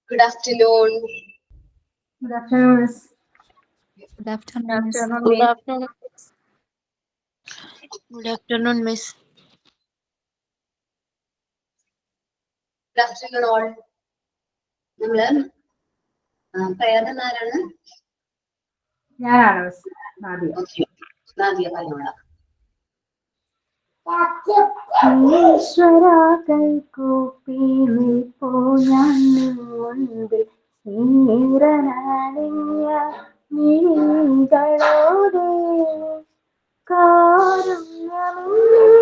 Good afternoon. Good afternoon, Miss. Good afternoon, Miss. Good afternoon. Good afternoon, Miss. Good afternoon all. നമ്മള് പ്രേരണ ആരാണ്? ഞാനാണ് miss Nadia. Okay, Nadia പറഞ്ഞോളാം. ഈശ്വര കൈകൂപ്പി നിൽപ്പൂ ഞാൻ മുൻപിൽ ഈറനണിഞ്ഞ മിഴികളോടെ കാരുണ്യമിന്നിൽ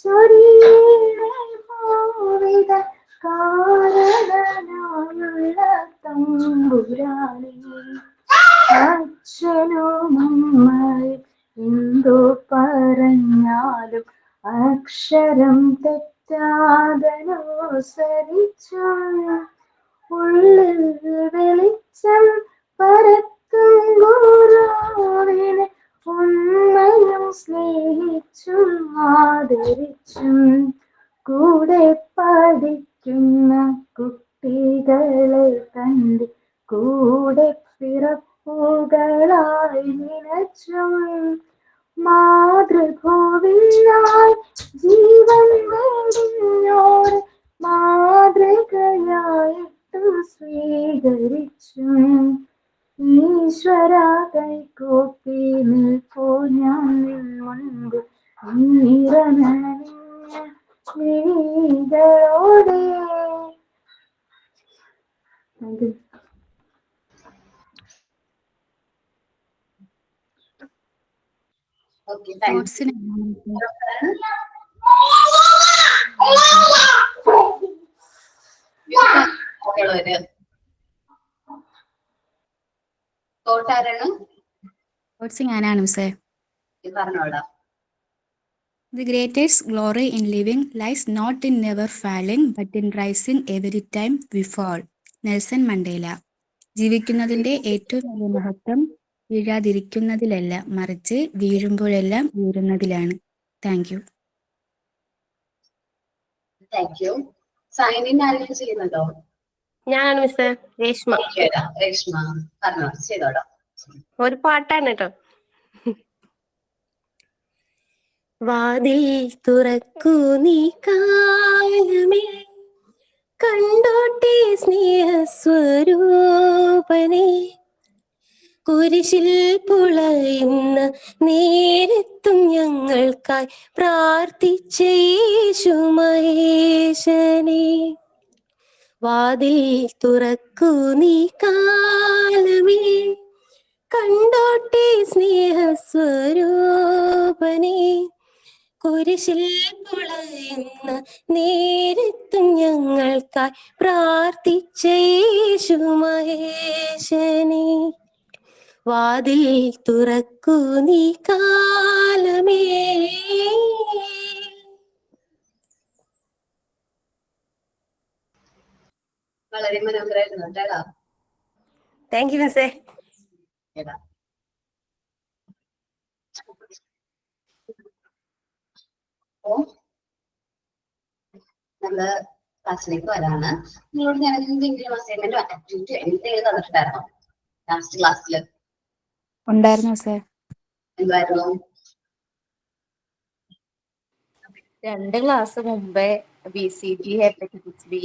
ചൊരിയണേ ഭൂവിത കാരണനായുള്ള തമ്പുരാനേ. അച്ഛനും അമ്മയും എന്തു പറഞ്ഞാലും അക്ഷരം തെറ്റാതനുസരിച്ചു ഉള്ളിൽ വെളിച്ചം പരത്തും ഗുരുവിനെ ഉമ്മയും സ്നേഹിച്ചും ആദരിച്ചും കൂടെ പഠിക്കുന്ന കുട്ടികളെ കണ്ട് കൂടെ പിറപ്പുകളായി നിലച്ചും മാതൃഭൂവിനായി ജീവൻ വെടിഞ്ഞോരെ മാതൃകയായിട്ടു സ്വീകരിച്ചും ഈശ്വര കൈകൂപ്പി നിൽപ്പൂ ഞാൻ നിൻ മുൻപ് ഈറനണിഞ്ഞ മിഴികളോടെ. Thank you. ഓക്കെ, താങ്ക് Thoughts-ന് യു. തോട്ടാരാണ്? ഞാനാണ് മിസ്സേ. പറഞ്ഞോളാം. The greatest glory in living lies not in never falling, but in rising every time we fall. Nelson Mandela. ജീവിക്കുന്നതിന്റെ ഏറ്റവും വലിയ മഹത്വം വീഴാതിരിക്കുന്നതിലല്ല, മറിച്ച് വീഴുമ്പോഴെല്ലാം ഉയരുന്നതിലാണ്. Thank you. Thank you. Sign in ആരെങ്കിലും ചെയ്യുന്നുണ്ടോ? ഞാനാണ് മിസ് രേഷ്മ. രേഷ്മ പറഞ്ഞോ, ചെയ്തോളാം. ഒരു പാട്ടാണ് കേട്ടോ. വാതിൽ തുറക്കൂ നീ കാലമേ, കണ്ടോട്ടെ സ്നേഹസ്വരൂപനെ, കുരിശിൽ പുളയുന്ന നേരത്തും ഞങ്ങൾക്കായി പ്രാർത്ഥിച്ച യേശു മഹേശനെ. വാതിൽ തുറക്കൂ നീ കാലമേ, കണ്ടോട്ടെ സ്നേഹസ്വരൂപനെ, കുരിശിൽ പുളയുന്ന നേരത്തും ഞങ്ങൾക്കായി പ്രാർത്ഥിച്ച യേശു മഹേശനെ. വാതിൽ തുറക്കൂ നീ കാലമേ. വളരെ മനോഹരമായിരുന്നു കേട്ടോ. താങ്ക് യു മിസ്സേ. നമ്മള് ക്ലാസ്സിലേക്ക് വരാണ്. നിങ്ങളോട് ഞാൻ എന്തെങ്കിലും അസൈൻമെന്റോ ആക്ടിവിറ്റിയോ എന്തെങ്കിലും തന്നിട്ടുണ്ടായിരുന്നോ ലാസ്റ്റ് ക്ലാസ്സിൽ? ഉണ്ടായിരുന്നു മിസ്സേ. എന്തായിരുന്നു? 2 ക്ലാസ് മുമ്പേ BCG ഹെപ്പറ്റൈറ്റിസ് ബി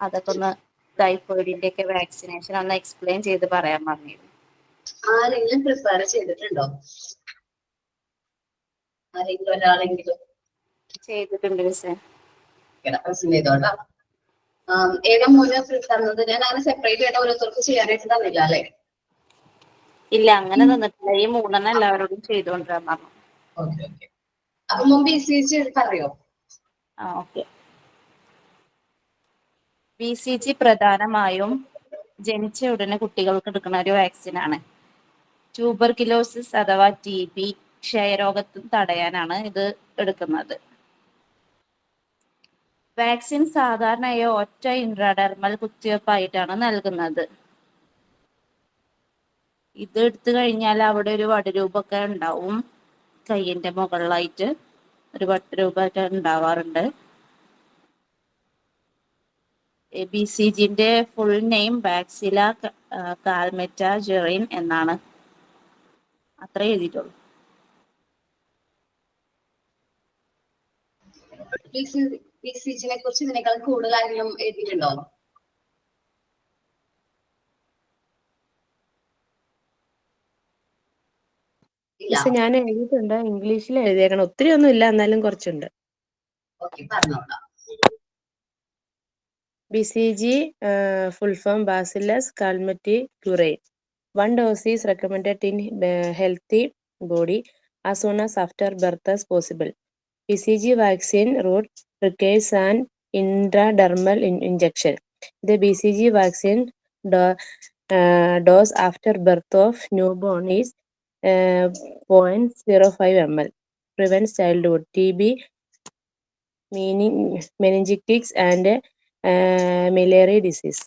അതൊക്കെ ഒന്ന് ടൈഫോയിഡിന്റെ ഒക്കെ വാക്സിനേഷൻ ഒന്ന് എക്സ്പ്ലെയിൻ ചെയ്ത് പറയാൻ പറഞ്ഞിരുന്നു. ആരെങ്കിലും പ്രിപ്പയർ ചെയ്തിട്ടുണ്ടോ? ആരെങ്കിലും ഒരാളെങ്കിലും ചെയ്തിട്ടുണ്ട് മിസ്സേ. പ്രസന്റ് ചെയ്തോളാം. ഏതാ മൂന്ന് തന്നത്? ഞാൻ അങ്ങനെ സെപ്പറേറ്റ് ആയിട്ട് ഓരോരുത്തർക്ക് ചെയ്യാനായിട്ട് തന്നില്ല അല്ലേ? ഇല്ല, അങ്ങനെ തന്നിട്ടില്ല. ഈ 3 എല്ലാവരോടും ചെയ്തുകൊണ്ടിരാൻ പറഞ്ഞു. Okay okay. അപ്പൊ മുമ്പ് BCG പറയോ? ഓക്കെ. BCG പ്രധാനമായും ജനിച്ച ഉടനെ കുട്ടികൾക്ക് എടുക്കുന്ന ഒരു വാക്സിനാണ്. ട്യൂബർകിലോസിസ് അഥവാ TB, ക്ഷയരോഗത്തും തടയാനാണ് ഇത് എടുക്കുന്നത്. വാക്സിൻ സാധാരണയായി ഒറ്റ ഇൻട്രാഡെർമൽ കുത്തിവയ്പ്പായിട്ടാണ് നൽകുന്നത്. ഇത് എടുത്തു കഴിഞ്ഞാൽ അവിടെ ഒരു വടുരൂപമൊക്കെ ഉണ്ടാവും. കയ്യിന്റെ മുകളിലായിട്ട് ഒരു വട്ടുരൂപമൊക്കെ ഉണ്ടാവാറുണ്ട്. BCGന്റെ ഫുൾ നെയിം ബാക്സില കാൽമെറ്റാജെറിൻ എന്നാണ്. അത്രേ എഴുതിയിട്ടുള്ളൂ. BCGനെ കുറിച്ച് ഇതിനേക്കാൾ കൂടുതൽ ആരെങ്കിലും എഴുതിയിട്ടുണ്ടോ? മിസ് ഞാൻ എഴുതിയിട്ടുണ്ട്, ഇംഗ്ലീഷിൽ എഴുതിയേക്കണം. ഒത്തിരി ഒന്നും ഇല്ല, എന്നാലും കുറച്ചുണ്ട്. പറഞ്ഞോളാം. BCG full form Bacillus calmette-guerin. 1 dose is recommended in healthy body as soon as after birth as possible. BCG vaccine route requires an intradermal injection. The BCG vaccine dose after birth of newborn is 0.05 ml. Prevents childhood TB, meningitis and miliary disease.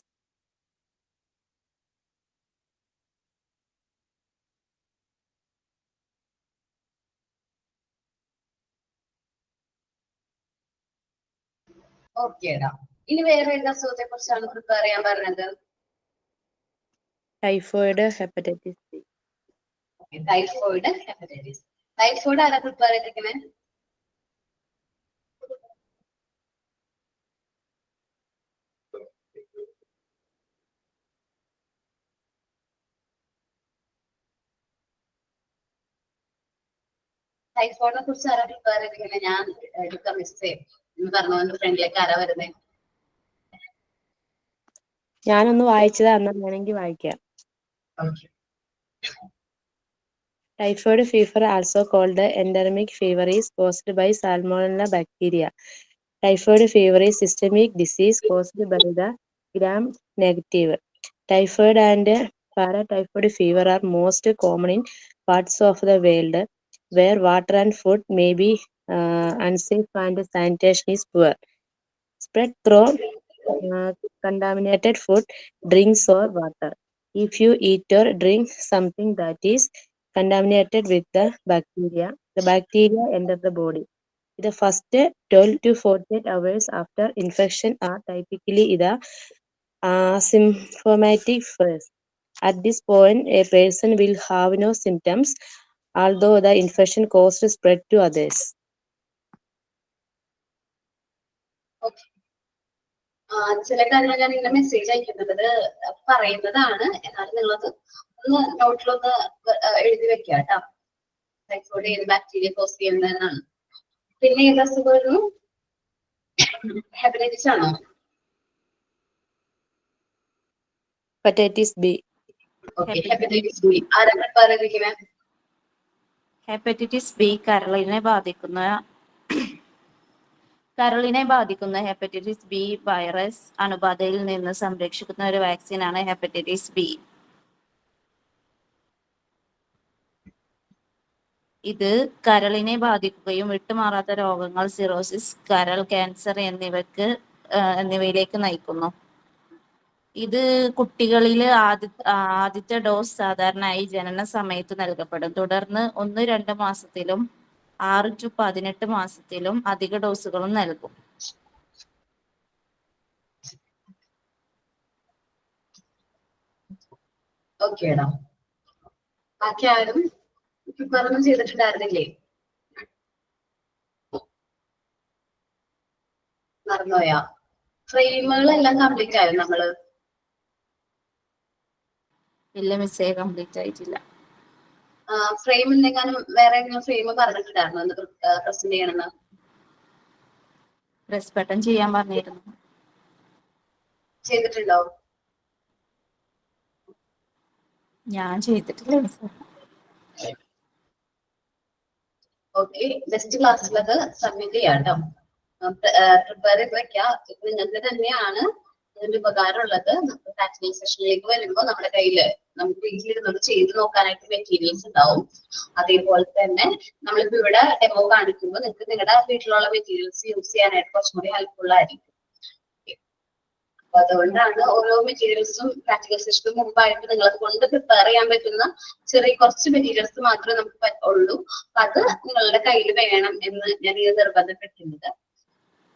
ഓക്കേടാ. ഇനി വേറെ ഏത് അസുഖത്തെ കുറിച്ചാണ് prepare ചെയ്യാൻ പറഞ്ഞത്? Typhoid, hepatitis B. Typhoid, hepatitis. Typhoid ആരാ prepare ചെയ്തിരിക്കുന്നത്? ടൈഫോയിഡിനെ കുറിച്ച് ആരാ പ്രിപ്പയർ ചെയ്തിരിക്കുന്നത്? ഞാൻ എടുക്കാം മിസ്സേ എന്ന് പറഞ്ഞ ഫ്രണ്ടിലേക്ക് ആരാ വരുന്നത്? ഞാനൊന്ന് വായിച്ചതാ, എന്നാൽ വേണമെങ്കിൽ വായിക്കാം. Typhoid fever, also called endemic fever, is caused by Salmonella bacteria. Typhoid fever is systemic disease caused by the gram-negative. Typhoid and paratyphoid fever are most common in parts of the world where water and food may be unsafe and sanitation is poor. Spread through contaminated food, drinks or water. If you eat or drink something that is contaminated with the bacteria enter the body. The first 12 to 48 hours after infection are typically the asymptomatic phase. At this point, a person will have no symptoms, although the infection caused spread to others. ചില കാര്യങ്ങൾ ഞാൻ നിങ്ങളുടെ message അയക്കുന്നത് പറയുന്നതാണ്, എന്നാലും നിങ്ങളത് ഒന്ന് നോട്ടിലൊന്ന് എഴുതി വെക്കുക കേട്ടോ. ടൈഫോയിഡ് ഏത് ബാക്ടീരിയ കോസ് ചെയ്യുന്നതെന്നാണ്. പിന്നെ ഏത് അസുഖമായിരുന്നു? ഹെപ്പറ്റൈറ്റിസ് ആണോ? Hepatitis B. ഹെപ്പറ്റൈറ്റിസ് ബി ആരാ പ്രിപ്പയർ ചെയ്തിരിക്കുന്നത്? ഹെപ്പറ്റൈറ്റിസ് ബി കരളിനെ ബാധിക്കുന്ന ഹെപ്പറ്റൈറ്റിസ് ബി വൈറസ് അണുബാധയിൽ നിന്ന് സംരക്ഷിക്കുന്ന ഒരു വാക്സിനാണ് ഹെപ്പറ്റൈറ്റിസ് ബി. ഇത് കരളിനെ ബാധിക്കുകയും വിട്ടുമാറാത്ത രോഗങ്ങൾ, സിറോസിസ്, കരൾ ക്യാൻസർ എന്നിവയിലേക്ക് നയിക്കുന്നു. ഇത് കുട്ടികളിൽ ആദ്യത്തെ ഡോസ് സാധാരണയായി ജനന സമയത്ത് നൽകപ്പെടും. തുടർന്ന് 1-2 മാസത്തിലും 6 to 18 മാസത്തിലും അധിക ഡോസുകളും നൽകും. ഓക്കേടാ. ബാക്കി ആരും പ്രിപ്പയർ ചെയ്തിട്ടുണ്ടായിരുന്നില്ലേ? മറന്നുപോയാ? ഫ്രെയിമുകളെല്ലാം കംപ്ലീറ്റ് ആയോ നമ്മള്? ഇല്ല മിസ്സേ, കംപ്ലീറ്റ് ആയിട്ടില്ല. ഫ്രെയിം എന്തെങ്കിലും വേറെ ഏതെങ്കിലും ഫ്രെയിം പറഞ്ഞിട്ടുണ്ടായിരുന്നു എന്ന് പ്രസന്റ് ചെയ്യണമെന്ന്? പ്രസ് ബട്ടൺ ചെയ്യാൻ പറഞ്ഞിരുന്നു. ചെയ്തിട്ടുണ്ടോ? ഞാൻ ചെയ്തിട്ടില്ല മിസ്സേ. ഓക്കെ, നെക്സ്റ്റ് ക്ലാസ്സിലത് സബ്മിറ്റ് ചെയ്യാം കേട്ടോ. പ്രിപ്പയർ ചെയ്ത് വെക്കാം. നിങ്ങൾക്ക് തന്നെയാണ് അതിന്റെ ഉപകാരമുള്ളത്. നമുക്ക് പ്രാക്ടിക്കൽ സെഷനിലേക്ക് വരുമ്പോൾ നമ്മുടെ കയ്യില് നമുക്ക് വീട്ടിലിരുന്നത് ചെയ്ത് നോക്കാനായിട്ട് മെറ്റീരിയൽസ് ഉണ്ടാവും. അതേപോലെ തന്നെ നമ്മളിപ്പോ ഇവിടെ ഡെമോ കാണിക്കുമ്പോൾ നിങ്ങൾക്ക് നിങ്ങളുടെ വീട്ടിലുള്ള മെറ്റീരിയൽസ് യൂസ് ചെയ്യാനായിട്ട് കുറച്ചും കൂടി ഹെൽപ്ഫുൾ ആയിരിക്കും. അപ്പൊ അതുകൊണ്ടാണ് ഓരോ മെറ്റീരിയൽസും പ്രാക്ടിക്കൽ സെഷന് മുമ്പായിട്ട് നിങ്ങളെ കൊണ്ട് പ്രിപ്പയർ ചെയ്യാൻ പറ്റുന്ന കുറച്ച് മെറ്റീരിയൽസ് മാത്രമേ നമുക്ക് ഉള്ളൂ. അത് നിങ്ങളുടെ കയ്യിൽ വേണം എന്ന് ഞാൻ ഈ നിർബന്ധപ്പെട്ടിരുന്നത്.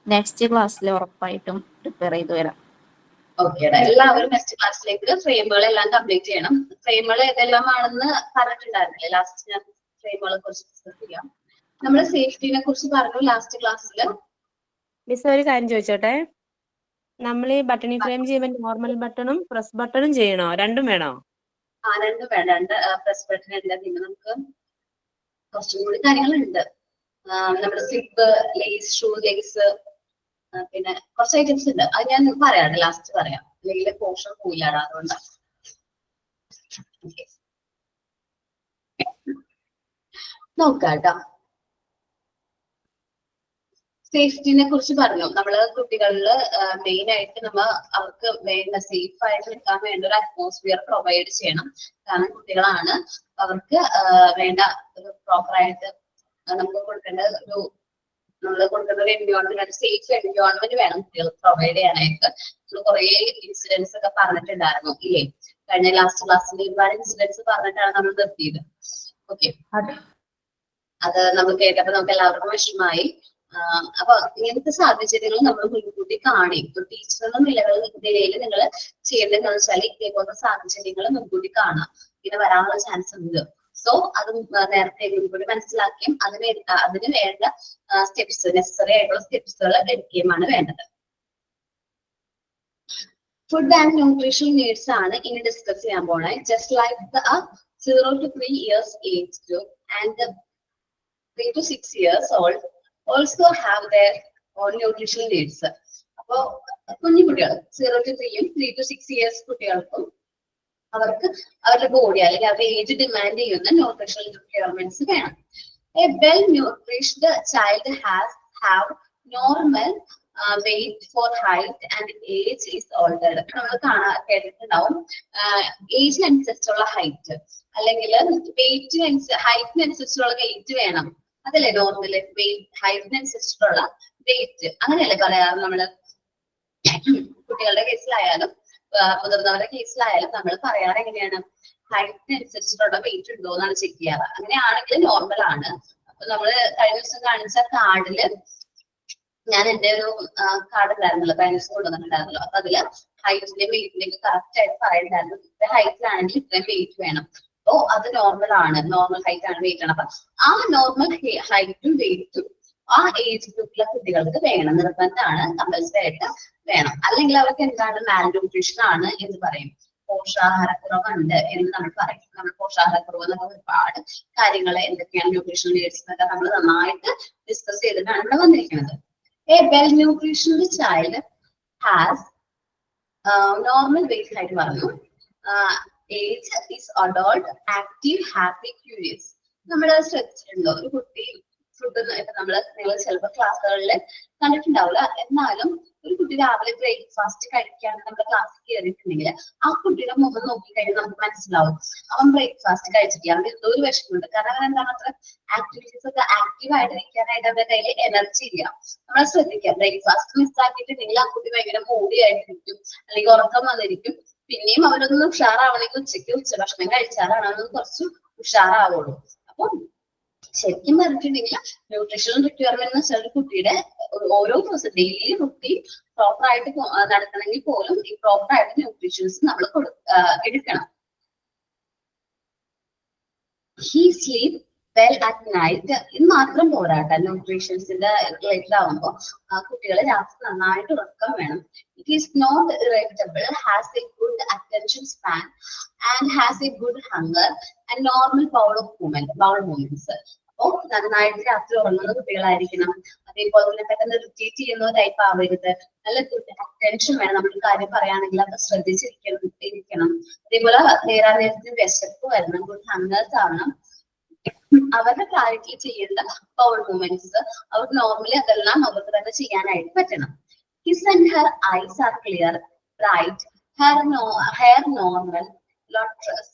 നെക്സ്റ്റ് ക്ലാസ്സിൽ ഉറപ്പായിട്ടും പ്രിപ്പയർ ചെയ്ത് വരാം. ഓക്കെ, എല്ലാവരും നെക്സ്റ്റ് ക്ലാസ്സിലേക്ക് ഫ്രെയിമുകളെല്ലാം കംപ്ലീറ്റ് ചെയ്യണം. ഫ്രെയിമുകൾ ഏതെല്ലാമാണെന്ന് പറഞ്ഞിട്ടുണ്ടായിരുന്നില്ലേ ലാസ്റ്റ്? ഞാൻ ഫ്രെയിമുകളെ കുറിച്ച് ഡിസ്കസ് ചെയ്യാം. നമ്മൾ സേഫ്റ്റിനെ കുറിച്ച് പറഞ്ഞു ലാസ്റ്റ് ക്ലാസ്സിൽ. മിസ് ഒരു കാര്യം ചോദിച്ചോട്ടെ, നമ്മൾ ഈ ബട്ടണി ഫ്രെയിം ചെയ്യുമ്പോൾ നോർമൽ ബട്ടണും പ്രസ് ബട്ടണും ചെയ്യണോ? രണ്ടും വേണോ? രണ്ടും വേണ്ട, രണ്ട് പ്രസ് ബട്ടൺ ഉണ്ട്. പിന്നെ നമുക്ക് കുറച്ചും കൂടി കാര്യങ്ങളുണ്ട്. നമ്മുടെ സിപ്പ്, ലേസ്, ഷൂ ലേസ്, പിന്നെ കുറച്ച് ഐറ്റംസ് ഉണ്ട്. അത് ഞാൻ പറയാം, ലാസ്റ്റ് പറയാം, അല്ലെങ്കിൽ പോർഷൻ പോയില്ലാടാ, അതുകൊണ്ടാണ്. നോക്കാട്ടോ, സേഫ്റ്റിനെ കുറിച്ച് പറഞ്ഞു. നമ്മള് കുട്ടികളില് മെയിൻ ആയിട്ട് അവർക്ക് വേണ്ട സേഫ് ആയിട്ട് നിൽക്കാൻ വേണ്ട ഒരു അറ്റ്മോസ്ഫിയർ പ്രൊവൈഡ് ചെയ്യണം. കാരണം കുട്ടികളാണ്, അവർക്ക് വേണ്ട ഒരു പ്രോപ്പറായിട്ട് നമുക്ക് കൊടുക്കേണ്ട ഒരു എൻവയോൺമെന്റ്, സേഫ് എൻവയോൺമെന്റ് വേണം കുട്ടികൾക്ക് പ്രൊവൈഡ് ചെയ്യാനായിട്ട്. നമ്മൾ കുറെ ഇൻസിഡൻസ് ഒക്കെ പറഞ്ഞിട്ടുണ്ടായിരുന്നു ഇല്ലേ? കഴിഞ്ഞ ലാസ്റ്റ് ക്ലാസ്സിൽ ഒരുപാട് ഇൻസിഡൻസ് പറഞ്ഞിട്ടാണ് നമ്മൾ നിർത്തിയത്. ഓക്കെ, അത് നമ്മൾ കേട്ടപ്പോൾ നമുക്ക് എല്ലാവർക്കും വിഷമമായി. അപ്പൊ ഇങ്ങനത്തെ സാഹചര്യങ്ങൾ നമ്മൾ മുൻകൂട്ടി കാണും. ഒരു ടീച്ചർ എന്ന നിലയിൽ നിങ്ങൾ ചെയ്യേണ്ടതെന്ന് വെച്ചാൽ ഇതേപോലത്തെ സാഹചര്യങ്ങൾ മുൻകൂട്ടി കാണാം. ഇങ്ങനെ വരാനുള്ള ചാൻസ് ഉണ്ട്. സോ അത് നേരത്തെ മുൻകൂട്ടി മനസ്സിലാക്കിയും അതിന് വേണ്ട സ്റ്റെപ്സ്, നെസസറി ആയിട്ടുള്ള സ്റ്റെപ്സുകൾ എടുക്കുകയുമാണ് വേണ്ടത്. ഫുഡ് ആൻഡ് ന്യൂട്രീഷൻ നീഡ്സ് ആണ് ഇനി ഡിസ്കസ് ചെയ്യാൻ പോണേ. Just like the 0 to 3 years age group and the 3 to 6 years old also have their own nutritional needs. അപ്പോ കുഞ്ഞു കുട്ടികൾ 0 to 3 3 to 6 years കുട്ടികൾക്കും അവർക്ക് അവരുടെ ബോഡി അല്ലെങ്കിൽ അവരുടെ ഏജ് ഡിമാൻഡ് ചെയ്യുന്ന ന്യൂട്രീഷണൽ റിക്വയർമെന്റ്സ് വേണം. A well nourished child have normal weight for height and age is already. നമ്മൾ കേട്ടിട്ടുണ്ടാവും ഏജിനനുസരിച്ചുള്ള ഹൈറ്റ് അല്ലെങ്കിൽ ഹൈറ്റിനനുസരിച്ചുള്ള വെയിറ്റ് വേണം. അതല്ലേ നോർമൽ വെയിറ്റ്, ഹൈറ്റിനനുസരിച്ചിട്ടുള്ള വെയിറ്റ്, അങ്ങനെയല്ലേ പറയാറ് നമ്മള്? കുട്ടികളുടെ കേസിലായാലും മുതിർന്നവരുടെ കേസിലായാലും നമ്മൾ പറയാറ് എങ്ങനെയാണ്? ഹൈറ്റിനനുസരിച്ചിട്ടുള്ള വെയിറ്റ് ഉണ്ടോ എന്നാണ് ചെക്ക് ചെയ്യാറ്. അങ്ങനെയാണെങ്കിൽ നോർമൽ ആണ്. അപ്പൊ നമ്മള് കഴിഞ്ഞ ദിവസം കാണിച്ച കാർഡില് ഞാൻ എന്റെ ഒരു കാർഡ് ഉണ്ടായിരുന്നല്ലോ, കഴിഞ്ഞ ദിവസം കൊണ്ടുവന്നിട്ടുണ്ടായിരുന്നല്ലോ. അപ്പൊ അതില് ഹൈറ്റിന്റെയും വെയിറ്റിന്റെയും കറക്റ്റ് ആയിട്ട് പറയുന്നുണ്ടായിരുന്നു. ഇത്ര ഹൈറ്റിലാണെങ്കിൽ ഇത്രയും വെയിറ്റ് വേണം. അപ്പോ അത് നോർമൽ ആണ്, നോർമൽ ഹൈറ്റ് ആണ്, വെയിറ്റ് ആണ്. അപ്പൊ ആ നോർമൽ ഹൈറ്റും വെയിറ്റും ആ ഏജ് ഗ്രൂപ്പിലെ കുട്ടികൾക്ക് വേണം, നിർബന്ധമാണ്, കമ്പൽസറി ആയിട്ട് വേണം. അല്ലെങ്കിൽ അവർക്ക് എന്താണ് മാൽന്യൂട്രീഷൻ ആണ് എന്ന് പറയും, പോഷകാഹാരക്കുറവുണ്ട് എന്ന് നമ്മൾ പറയും. നമ്മൾ പോഷകാഹാരക്കുറവ് എന്നൊക്കെ ഒരുപാട് കാര്യങ്ങൾ എന്തൊക്കെയാണ് ന്യൂട്രീഷൻ നീഡ്സ് എന്നൊക്കെ നമ്മൾ നന്നായിട്ട് ഡിസ്കസ് ചെയ്തിട്ടാണ് ഇവിടെ വന്നിരിക്കുന്നത്. A well nutritional child has normal weight height പറഞ്ഞു. Age is adult, active, happy, curious. നമ്മൾ ശ്രദ്ധിച്ചിട്ടുണ്ടോ? ഒരു കുട്ടി ഫുഡ് നിങ്ങൾ ചിലപ്പോൾ ക്ലാസ്സുകളിൽ കണ്ടിട്ടുണ്ടാവില്ല, എന്നാലും ഒരു കുട്ടി രാവിലെ ബ്രേക്ക്ഫാസ്റ്റ് കഴിക്കാണ്ട് നമ്മുടെ ക്ലാസ്സിൽ കയറിയിട്ടുണ്ടെങ്കിൽ ആ കുട്ടിയുടെ മുഖം നോക്കിക്കഴിഞ്ഞാൽ നമുക്ക് മനസ്സിലാവും അവൻ ബ്രേക്ക്ഫാസ്റ്റ് കഴിച്ചിട്ടില്ല, അവൻ എന്തോ ഒരു വിഷമമുണ്ട്. കാരണം അവൻ എന്താണ് അത്ര ആക്ടിവിറ്റീസ് ഒക്കെ ആക്റ്റീവ് ആയിട്ട് ഇരിക്കാനായിട്ട് അവരുടെ കയ്യിൽ എനർജി ഇല്ല. നമ്മൾ ശ്രദ്ധിക്കാം, ബ്രേക്ക്ഫാസ്റ്റ് മിസ്സാക്കിയിട്ടുണ്ടെങ്കിൽ ആ കുട്ടി ഭയങ്കര മൂടിയായിട്ടിരിക്കും, അല്ലെങ്കിൽ ഉറക്കം വന്നിരിക്കും. പിന്നെയും അവനൊന്ന് ഉഷാറാവണമെങ്കിൽ ഉച്ചഭക്ഷണം കഴിച്ചാലാണ് അവനൊന്ന് കുറച്ച് ഉഷാറാവുള്ളൂ. അപ്പൊ ശരിക്കും പറഞ്ഞിട്ടുണ്ടെങ്കിൽ ന്യൂട്രീഷണൽ റിക്വയർമെന്റ് എന്ന് വെച്ചാൽ കുട്ടിയുടെ ഓരോ ദിവസം ഡെയിലി റുട്ടീൻ പ്രോപ്പർ ആയിട്ട് നടത്തണമെങ്കിൽ പോലും ഈ പ്രോപ്പർ ആയിട്ട് ന്യൂട്രീഷൻസ് നമ്മൾ എടുക്കണം. He sleep well at night. ഇത് മാത്രം പോരാട്ട, ന്യൂട്രീഷൻസിന്റെ റിലേറ്റഡ് ആവുമ്പോൾ കുട്ടികളെ രാത്രി നന്നായിട്ട് ഉറക്കം വേണം. It is not irritable, has a good attention span and has a good hunger and normal bowel movements. അപ്പോ നന്നായിട്ട് രാത്രി ഉറങ്ങുന്ന കുട്ടികളായിരിക്കണം. അതേപോലെ തന്നെ പെട്ടെന്ന് ഇറിറ്റേറ്റ് ചെയ്യുന്ന ടൈപ്പ് ആവരുത്. നല്ല ഗുഡ് അറ്റൻഷൻ വേണം. നമ്മൾ കാര്യം പറയുകയാണെങ്കിൽ അത് ശ്രദ്ധിച്ചിരിക്കണം. അതേപോലെ നേരത്തിന് വിശപ്പ് വരണം, ഗുഡ് ഹങ്കേഴ്സ് ആവണം. അവരുടെ ക്ലാരിറ്റി ചെയ്യേണ്ട ബൗൾ മൂവ്മെന്റ്സ് അവർക്ക് നോർമലി അതെല്ലാം അവർക്ക് തന്നെ ചെയ്യാനായിട്ട് പറ്റണം. His and her eyes are clear, bright, hair normal, lustrous,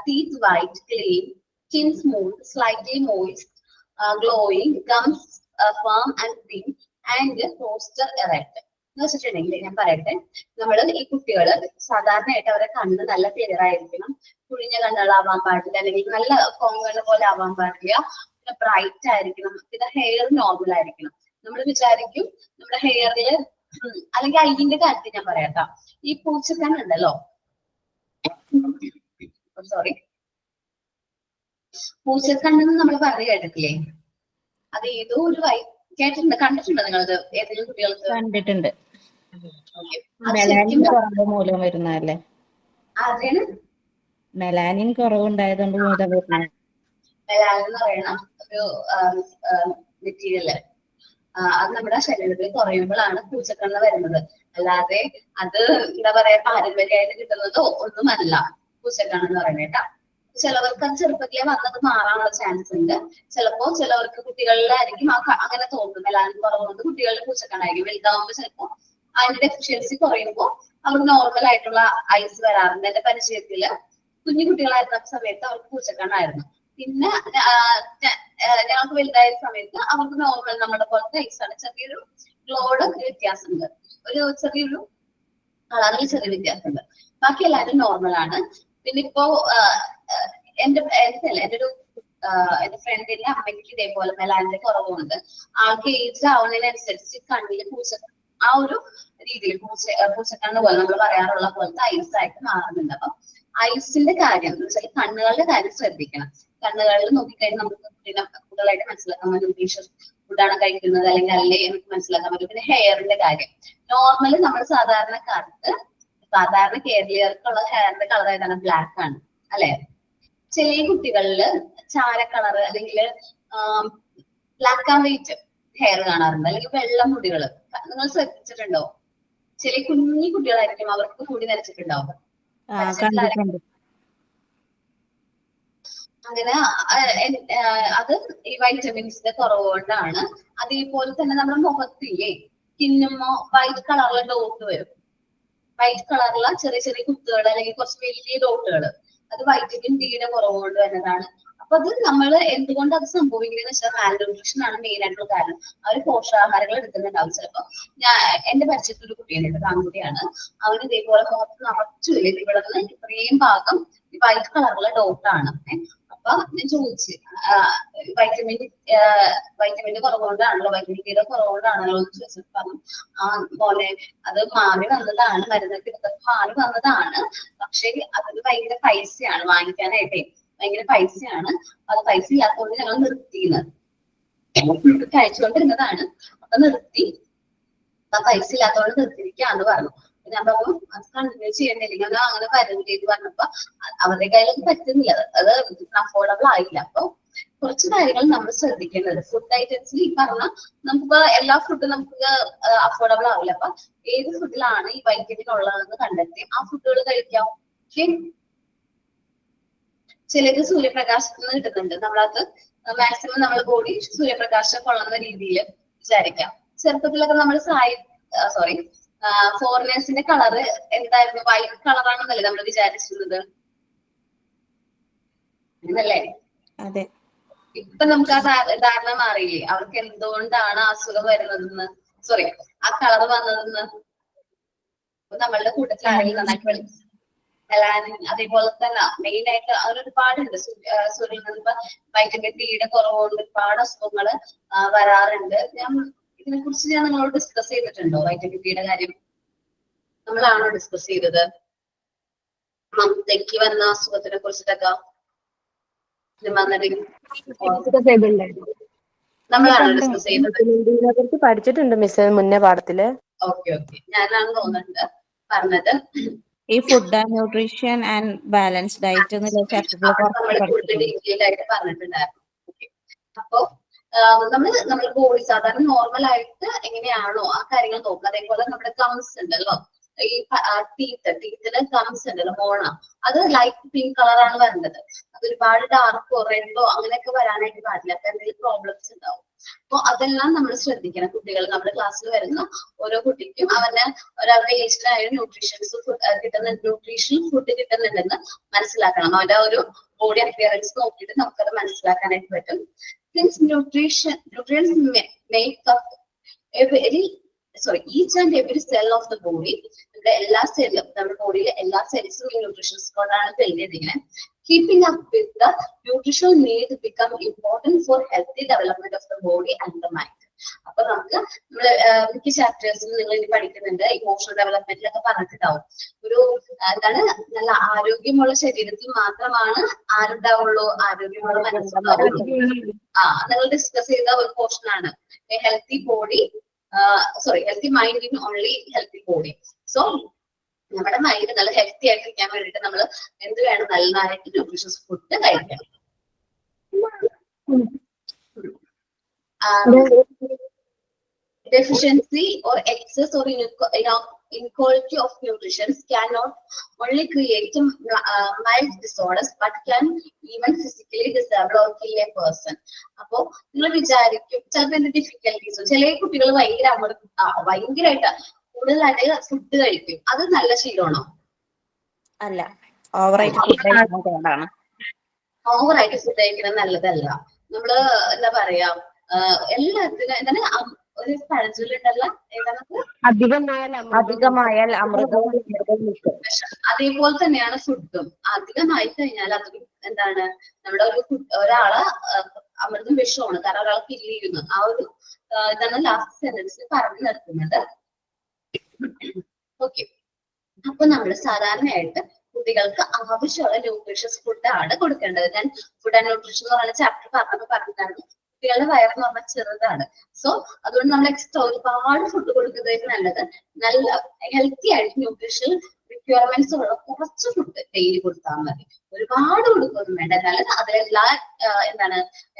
teeth white, clean, chin smooth, slightly moist, glowing, gums firm and thin, and posture erect. എന്ന് വെച്ചിട്ടുണ്ടെങ്കിൽ ഞാൻ പറയട്ടെ, നമ്മള് ഈ കുട്ടികള് സാധാരണയായിട്ട് അവരെ കണ്ണ് നല്ല ക്ലിയർ ആയിരിക്കണം, കുഴിഞ്ഞ കണ്ണുകളാവാൻ പാടില്ല, അല്ലെങ്കിൽ നല്ല കോങ്കണ്ണ് പോലെ ആവാൻ പാടില്ല, പിന്നെ ബ്രൈറ്റ് ആയിരിക്കണം, പിന്നെ ഹെയർ നോർമൽ ആയിരിക്കണം. നമ്മൾ വിചാരിക്കും നമ്മുടെ ഹെയറിൽ അല്ലെങ്കിൽ ഐന്റെ കാര്യത്തിൽ ഞാൻ പറയാട്ടോ. ഈ പൂച്ചക്കണ്ണുണ്ടല്ലോ, സോറി, പൂച്ചക്കണ്ണെന്ന് നമ്മൾ പറഞ്ഞു കേട്ടിട്ടില്ലേ? അത് ഏതോ ഒരു കേട്ടിട്ടുണ്ട്, കണ്ടിട്ടുണ്ടോ നിങ്ങളത് ഏതെങ്കിലും കുട്ടികൾക്ക്? കണ്ടിട്ടുണ്ട്. ഓക്കെ, മെലാനിൻ കുറവ് മൂലം വരുന്നതല്ലേ? അതാണ് മെലാനിൻ കുറവുണ്ടായതുകൊണ്ട് മൂലം വരുന്നത്. മെലാനിൻ എന്ന് പറയുന്ന ഒരു മെറ്റീരിയല്, അത് നമ്മുടെ ശരീരത്തിൽ കുറയുമ്പോഴാണ് പൂച്ചക്കണ്ണ് വരുന്നത്. അല്ലാതെ അത് എന്താ പറയാ പാരമ്പര്യമായിട്ട് കിട്ടുന്നതോ ഒന്നുമല്ല പൂച്ചക്കണ്ണ് എന്ന് പറയുന്നത് കേട്ടോ. ചിലവർക്ക് അത് ചെറുപ്പത്തിലേ വന്നത് മാറാനുള്ള ചാൻസ് ഉണ്ട്. ചിലപ്പോ ചിലവർക്ക് കുട്ടികളിലായിരിക്കും അങ്ങനെ തോന്നും, മെലാനിൻ കുറവുകൊണ്ട് കുട്ടികളുടെ പൂച്ചക്കണ്ണായിരിക്കും. വലുതാവുമ്പോൾ ചിലപ്പോ അതിന്റെ ഡെഫിഷ്യൻസി കുറയുമ്പോൾ അവർക്ക് നോർമൽ ആയിട്ടുള്ള ഐസ് വരാറുണ്ട്. എന്റെ പരിചയത്തില് കുഞ്ഞു കുട്ടികളായിരുന്ന സമയത്ത് അവർക്ക് പൂച്ചക്കണ്ണായിരുന്നു. പിന്നെ ഞങ്ങൾക്ക് വലുതായ സമയത്ത് അവർക്ക് നോർമൽ നമ്മുടെ പോലത്തെ ഐസാണ്. ചെറിയൊരു ഗ്ലോഡ് വ്യത്യാസമുണ്ട്, ഒരു ചെറിയൊരു കളറിൽ ചെറിയ വ്യത്യാസമുണ്ട്. ബാക്കി എല്ലാവരും നോർമൽ ആണ്. പിന്നെ ഇപ്പോ എന്റെ ഫ്രണ്ടിന്റെ അമ്മയ്ക്ക് ഇതേപോലെ മെലാനിന്റെ കുറവുണ്ട്. ആൾക്ക് ഏജ് ആവുന്നതിനനുസരിച്ച് കണ്ണില് ആ ഒരു രീതിയിൽ പൂച്ചക്കണ്ണ് പോലെ നമ്മൾ പറയാറുള്ള പോലത്തെ ഐസായിട്ട് മാറുന്നുണ്ട്. അപ്പൊ ഐസിന്റെ കാര്യം എന്ന് വെച്ചാൽ കണ്ണുകളുടെ കാര്യം ശ്രദ്ധിക്കണം. കണ്ണുകളിൽ നോക്കിക്കഴിഞ്ഞാൽ നമുക്ക് കൂടുതലായിട്ട് മനസ്സിലാക്കാൻ പറ്റും ന്യൂട്രീഷ്യസ് ഫുഡാണ് കഴിക്കുന്നത് അല്ലെങ്കിൽ അല്ലേ നമുക്ക് മനസ്സിലാക്കാൻ പറ്റും. പിന്നെ ഹെയറിന്റെ കാര്യം, നോർമലി നമ്മൾ സാധാരണ കേരളീയർക്കുള്ള ഹെയറിന്റെ കളർ ഏതാണ്? ബ്ലാക്ക് ആണ് അല്ലെ? ചില കുട്ടികളില് ചാര കളർ അല്ലെങ്കിൽ ബ്ലാക്ക് ആൻഡ് വൈറ്റ് ഹെയർ കാണാറുണ്ട്, അല്ലെങ്കിൽ വെള്ള മുടികള്. നിങ്ങൾ ശ്രദ്ധിച്ചിട്ടുണ്ടോ? ചില കുഞ്ഞു കുട്ടികളായിരിക്കും, അവർക്ക് മുടി നരച്ചിട്ടുണ്ടാവും. അങ്ങനെ അത് ഈ വൈറ്റമിൻസിന്റെ കുറവ് കൊണ്ടാണ്. അതേപോലെ തന്നെ നമ്മുടെ മുഖത്തില്ലേ സ്കിന്നുമോ വൈറ്റ് കളറിലെ ഡോട്ട് വരും. വൈറ്റ് കളറിലുള്ള ചെറിയ ചെറിയ കുത്തുകൾ അല്ലെങ്കിൽ കുറച്ച് വലിയ ഡോട്ടുകൾ, അത് വൈറ്റമിൻ ഡിയുടെ കുറവ് കൊണ്ട് വരുന്നതാണ്. അപ്പൊ അത് നമ്മൾ എന്തുകൊണ്ട് അത് സംഭവിക്കുന്നത് വെച്ചാൽ മാൽന്യൂട്രീഷൻ ആണ് മെയിൻ ആയിട്ടുള്ള കാരണം. അവർ പോഷകാഹാരങ്ങൾ എടുക്കുന്നുണ്ടാവും. ചിലപ്പോ എന്റെ പരിചയത്തിൽ ഒരു കുട്ടിയുണ്ട്, ആൺകുട്ടിയാണ്. അവന് ഇതേപോലെ മുഖത്ത് നിറച്ചില്ലേ ഇവിടെ നിന്ന് ഇത്രയും ഭാഗം വൈറ്റ് കളറുള്ള ഡോട്ടാണ്. അപ്പൊ ഞാൻ ചോദിച്ചു, വൈറ്റമിന്റെ കുറവുകൊണ്ടാണല്ലോ, വൈറ്റമിൻ ഡിയുടെ കുറവുകൊണ്ടാണല്ലോ എന്ന് ചോദിച്ചപ്പോ പറഞ്ഞു, ആ മോനെ അത് മാറി വന്നതാണ്, മരുന്നൊക്കെ എടുത്തപ്പോ മാറി വന്നതാണ്. പക്ഷെ അതിന് ഭയങ്കര പൈസയാണ് വാങ്ങിക്കാനായിട്ടേ, ഭയങ്കര പൈസയാണ്. അത് പൈസ ഇല്ലാത്തതുകൊണ്ട് ഞങ്ങൾ നിർത്തിയത്, കഴിച്ചുകൊണ്ടിരുന്നതാണ്. അപ്പൊ നിർത്തി, പൈസ ഇല്ലാത്തതുകൊണ്ട് നിർത്തിയിരിക്കാന്ന് പറഞ്ഞു. ഞാൻ പറഞ്ഞു അത് കണ്ടിന്യൂ ചെയ്യണ്ടില്ലെങ്കിൽ അത് അങ്ങനെ വരണ്ടേ എന്ന് പറഞ്ഞപ്പോ അവരുടെ കയ്യിലൊന്നും പറ്റുന്നില്ല, അത് അഫോർഡബിൾ ആയില്ല. അപ്പൊ കുറച്ച് കാര്യങ്ങൾ നമ്മൾ ശ്രദ്ധിക്കേണ്ടത്. ഫുഡ് ഐറ്റംസിൽ ഈ പറഞ്ഞ നമുക്ക് എല്ലാ ഫുഡും നമുക്ക് അഫോർഡബിൾ ആവില്ല. അപ്പൊ ഏത് ഫുഡിലാണ് ഈ വൈറ്റമിൻ ഉള്ളതെന്ന് കണ്ടെത്തി ആ ഫുഡുകൾ കഴിക്കാം. ചിലർക്ക് സൂര്യപ്രകാശത്തിൽ നിന്ന് കിട്ടുന്നുണ്ട്, നമ്മളത് മാക്സിമം നമ്മുടെ ബോഡി സൂര്യപ്രകാശം കൊള്ളുന്ന രീതിയിൽ വിചാരിക്കാം. ചെറുപ്പത്തിലൊക്കെ നമ്മൾ ഫോറിനേഴ്സിന്റെ കളറ് എന്തായിരുന്നു? വൈറ്റ് കളറാണെന്നല്ലേ നമ്മൾ വിചാരിച്ചിരുന്നത്, എന്നല്ലേ? അതെ. ഇപ്പൊ നമുക്ക് ആ ധാരണ മാറിയില്ലേ? അവർക്ക് എന്തുകൊണ്ടാണ് അസുഖം വരുന്നതെന്ന്, ആ കളർ വന്നതെന്ന്. നമ്മളുടെ കൂട്ടത്തിൽ ആരെങ്കിലും നന്നായിട്ട് മെലാനിൻ, അതേപോലെ തന്നെ മെയിൻ ആയിട്ട് ഒരുപാടുണ്ട്. സൂര്യനിൽ നിന്ന് വൈറ്റമിൻ ഡിയുടെ കുറവുകൊണ്ട് ഒരുപാട് അസുഖങ്ങൾ വരാറുണ്ട്. ഇതിനെ കുറിച്ച് ഞാൻ നിങ്ങളോട് ഡിസ്കസ് ചെയ്തിട്ടുണ്ടോ? വൈറ്റമിൻ ഡിയുടെ കാര്യം നമ്മളാണോ ഡിസ്കസ് ചെയ്തത്? മമതയ്ക്ക് വന്ന അസുഖത്തിനെ കുറിച്ചിട്ടൊക്കെ നമ്മളാണോ ഡിസ്കസ് ചെയ്തത്? പഠിച്ചിട്ടുണ്ട് മിസ് മുന്നേ പാഠത്തില്. ഓക്കെ, ഞാനാണ് തോന്നുന്നുണ്ട് പറഞ്ഞത്. ഈ food and nutrition and balance diet നമ്മൾ കൂടുതൽ ഡീറ്റെയിൽ ആയിട്ട് പറഞ്ഞിട്ടുണ്ടായിരുന്നു. അപ്പൊ നമ്മുടെ ബോഡി സാധാരണ നോർമൽ ആയിട്ട് എങ്ങനെയാണോ ആ കാര്യങ്ങൾ നോക്കുക. അതേപോലെ നമ്മുടെ ഗംസ് ഉണ്ടല്ലോ, ഈ ടീത്തില് ഗംസ് ഉണ്ടല്ലോ, മോണ, അത് ലൈറ്റ് പിങ്ക് കളറാണ് വരേണ്ടത്. അത് ഒരുപാട് ഡാർക്കോ റെഡോ അങ്ങനെയൊക്കെ വരാനായിട്ട് പാടില്ല. അപ്പൊ എന്തെങ്കിലും പ്രോബ്ലംസ് ഉണ്ടാവും. അപ്പൊ അതെല്ലാം നമ്മൾ ശ്രദ്ധിക്കണം. കുട്ടികൾ നമ്മുടെ ക്ലാസ്സിൽ വരുന്ന ഓരോ കുട്ടിക്കും ഒരാളുടെ ഏജിലായ ന്യൂട്രീഷൻ ഫുഡ് കിട്ടുന്നുണ്ടെന്ന് മനസ്സിലാക്കണം. അവരുടെ ഒരു ബോഡി അപ്പിയറൻസ് നോക്കിയിട്ട് നമുക്കത് മനസ്സിലാക്കാനായിട്ട് പറ്റും. Since nutrients make up each and every cell of the body. നമ്മുടെ ബോഡിയിലെ എല്ലാ സെൽസും ഈ ന്യൂട്രീഷൻസ് കൊണ്ടാണ് ഫിൽ ചെയ്തിരിക്കുന്നത്. Keeping up with the nutritional needs become important for healthy development of the body and the mind. അപ്പൊ നമുക്ക് നമ്മള് മിക്ക ചാപ്റ്റേഴ്സിൽ നിങ്ങൾ ഇനി പഠിക്കുന്നുണ്ട് ഇമോഷണൽ ഡെവലപ്മെന്റിലൊക്കെ പറഞ്ഞിട്ടുണ്ടാവും. ഒരു എന്താണ് നല്ല ആരോഗ്യമുള്ള ശരീരത്തിൽ മാത്രമാണ് ആരുണ്ടാവുള്ളൂ, ആരോഗ്യമുള്ള മനസ്സുണ്ടാവുള്ളൂ. നിങ്ങൾ ഡിസ്കസ് ചെയ്ത ഒരു പോർഷൻ ആണ് healthy body healthy mind in only healthy body. So നമ്മുടെ മൈൻഡ് നല്ല ഹെൽത്തി ആയിട്ടിരിക്കാൻ വേണ്ടിയിട്ട് നമ്മൾ എന്ത് വേണം, നല്ലതായിട്ട് ന്യൂട്രീഷ്യസ് ഫുഡ് കഴിക്കണം. Deficiency or excess or inequality of nutrition cannot only create mild disorders but can even physically disable or kill a person. അപ്പോ നിങ്ങൾ വിചാരിക്കും ചിലപ്പോൾ എന്ത് ഡിഫിക്കൽട്ടീസ്, ചില കുട്ടികൾ ഭയങ്കരമായിട്ട് കൂടുതലായിട്ട് ഫുഡ് കഴിക്കും, അത് നല്ല ശീലമാണോ? അല്ല, ഓവറായിട്ട് ഫുഡ് കഴിക്കുന്നത് ഓവറായിട്ട് ഫുഡ് കഴിക്കുന്നത് നല്ലതല്ല. നമ്മള് എന്താ പറയാ, എല്ലാത്തിനും എന്താണ് ഒരു പഴഞ്ചൊല്ലുണ്ടല്ല, അധികമായാൽ അമൃതവും അതേപോലെ തന്നെയാണ് ഫുഡും. അധികമായി കഴിഞ്ഞാൽ അത് എന്താണ്, നമ്മുടെ ഒരാളെ അമൃതം വിഷമാണ്, കാരണം ഒരാളെ കില്ല് ചെയ്യുന്നു. ആ ഒരു ഇതാണ് ലാസ്റ്റ് സെന്റൻസിൽ പറഞ്ഞു നിർത്തുന്നത്. ഓക്കെ, അപ്പൊ നമ്മൾ സാധാരണയായിട്ട് കുട്ടികൾക്ക് ആവശ്യമുള്ള ന്യൂട്രീഷ്യസ് ഫുഡാണ് കൊടുക്കേണ്ടത്. ഞാൻ ഫുഡ് ആൻഡ് ന്യൂട്രീഷൻ എന്ന് പറയുന്ന ചാപ്റ്റർ പറഞ്ഞിട്ടാണ്. കുട്ടികളുടെ വയറെന്ന് പറഞ്ഞാൽ ചെറുതാണ്. സോ അതുകൊണ്ട് നമ്മൾ എക്സ്ട്രാ ഒരുപാട് ഫുഡ് കൊടുക്കുന്നതിന് നല്ലത് നല്ല ഹെൽത്തി ആയിട്ട് ന്യൂട്രീഷൻ റിക്വയർമെന്റ്സ് ഉള്ള കുറച്ച് ഫുഡ് ഡെയിലി കൊടുത്താൽ മതി. ഒരുപാട് കൊടുക്കൊന്നും വേണ്ട, എന്നാലും അതിലെല്ലാ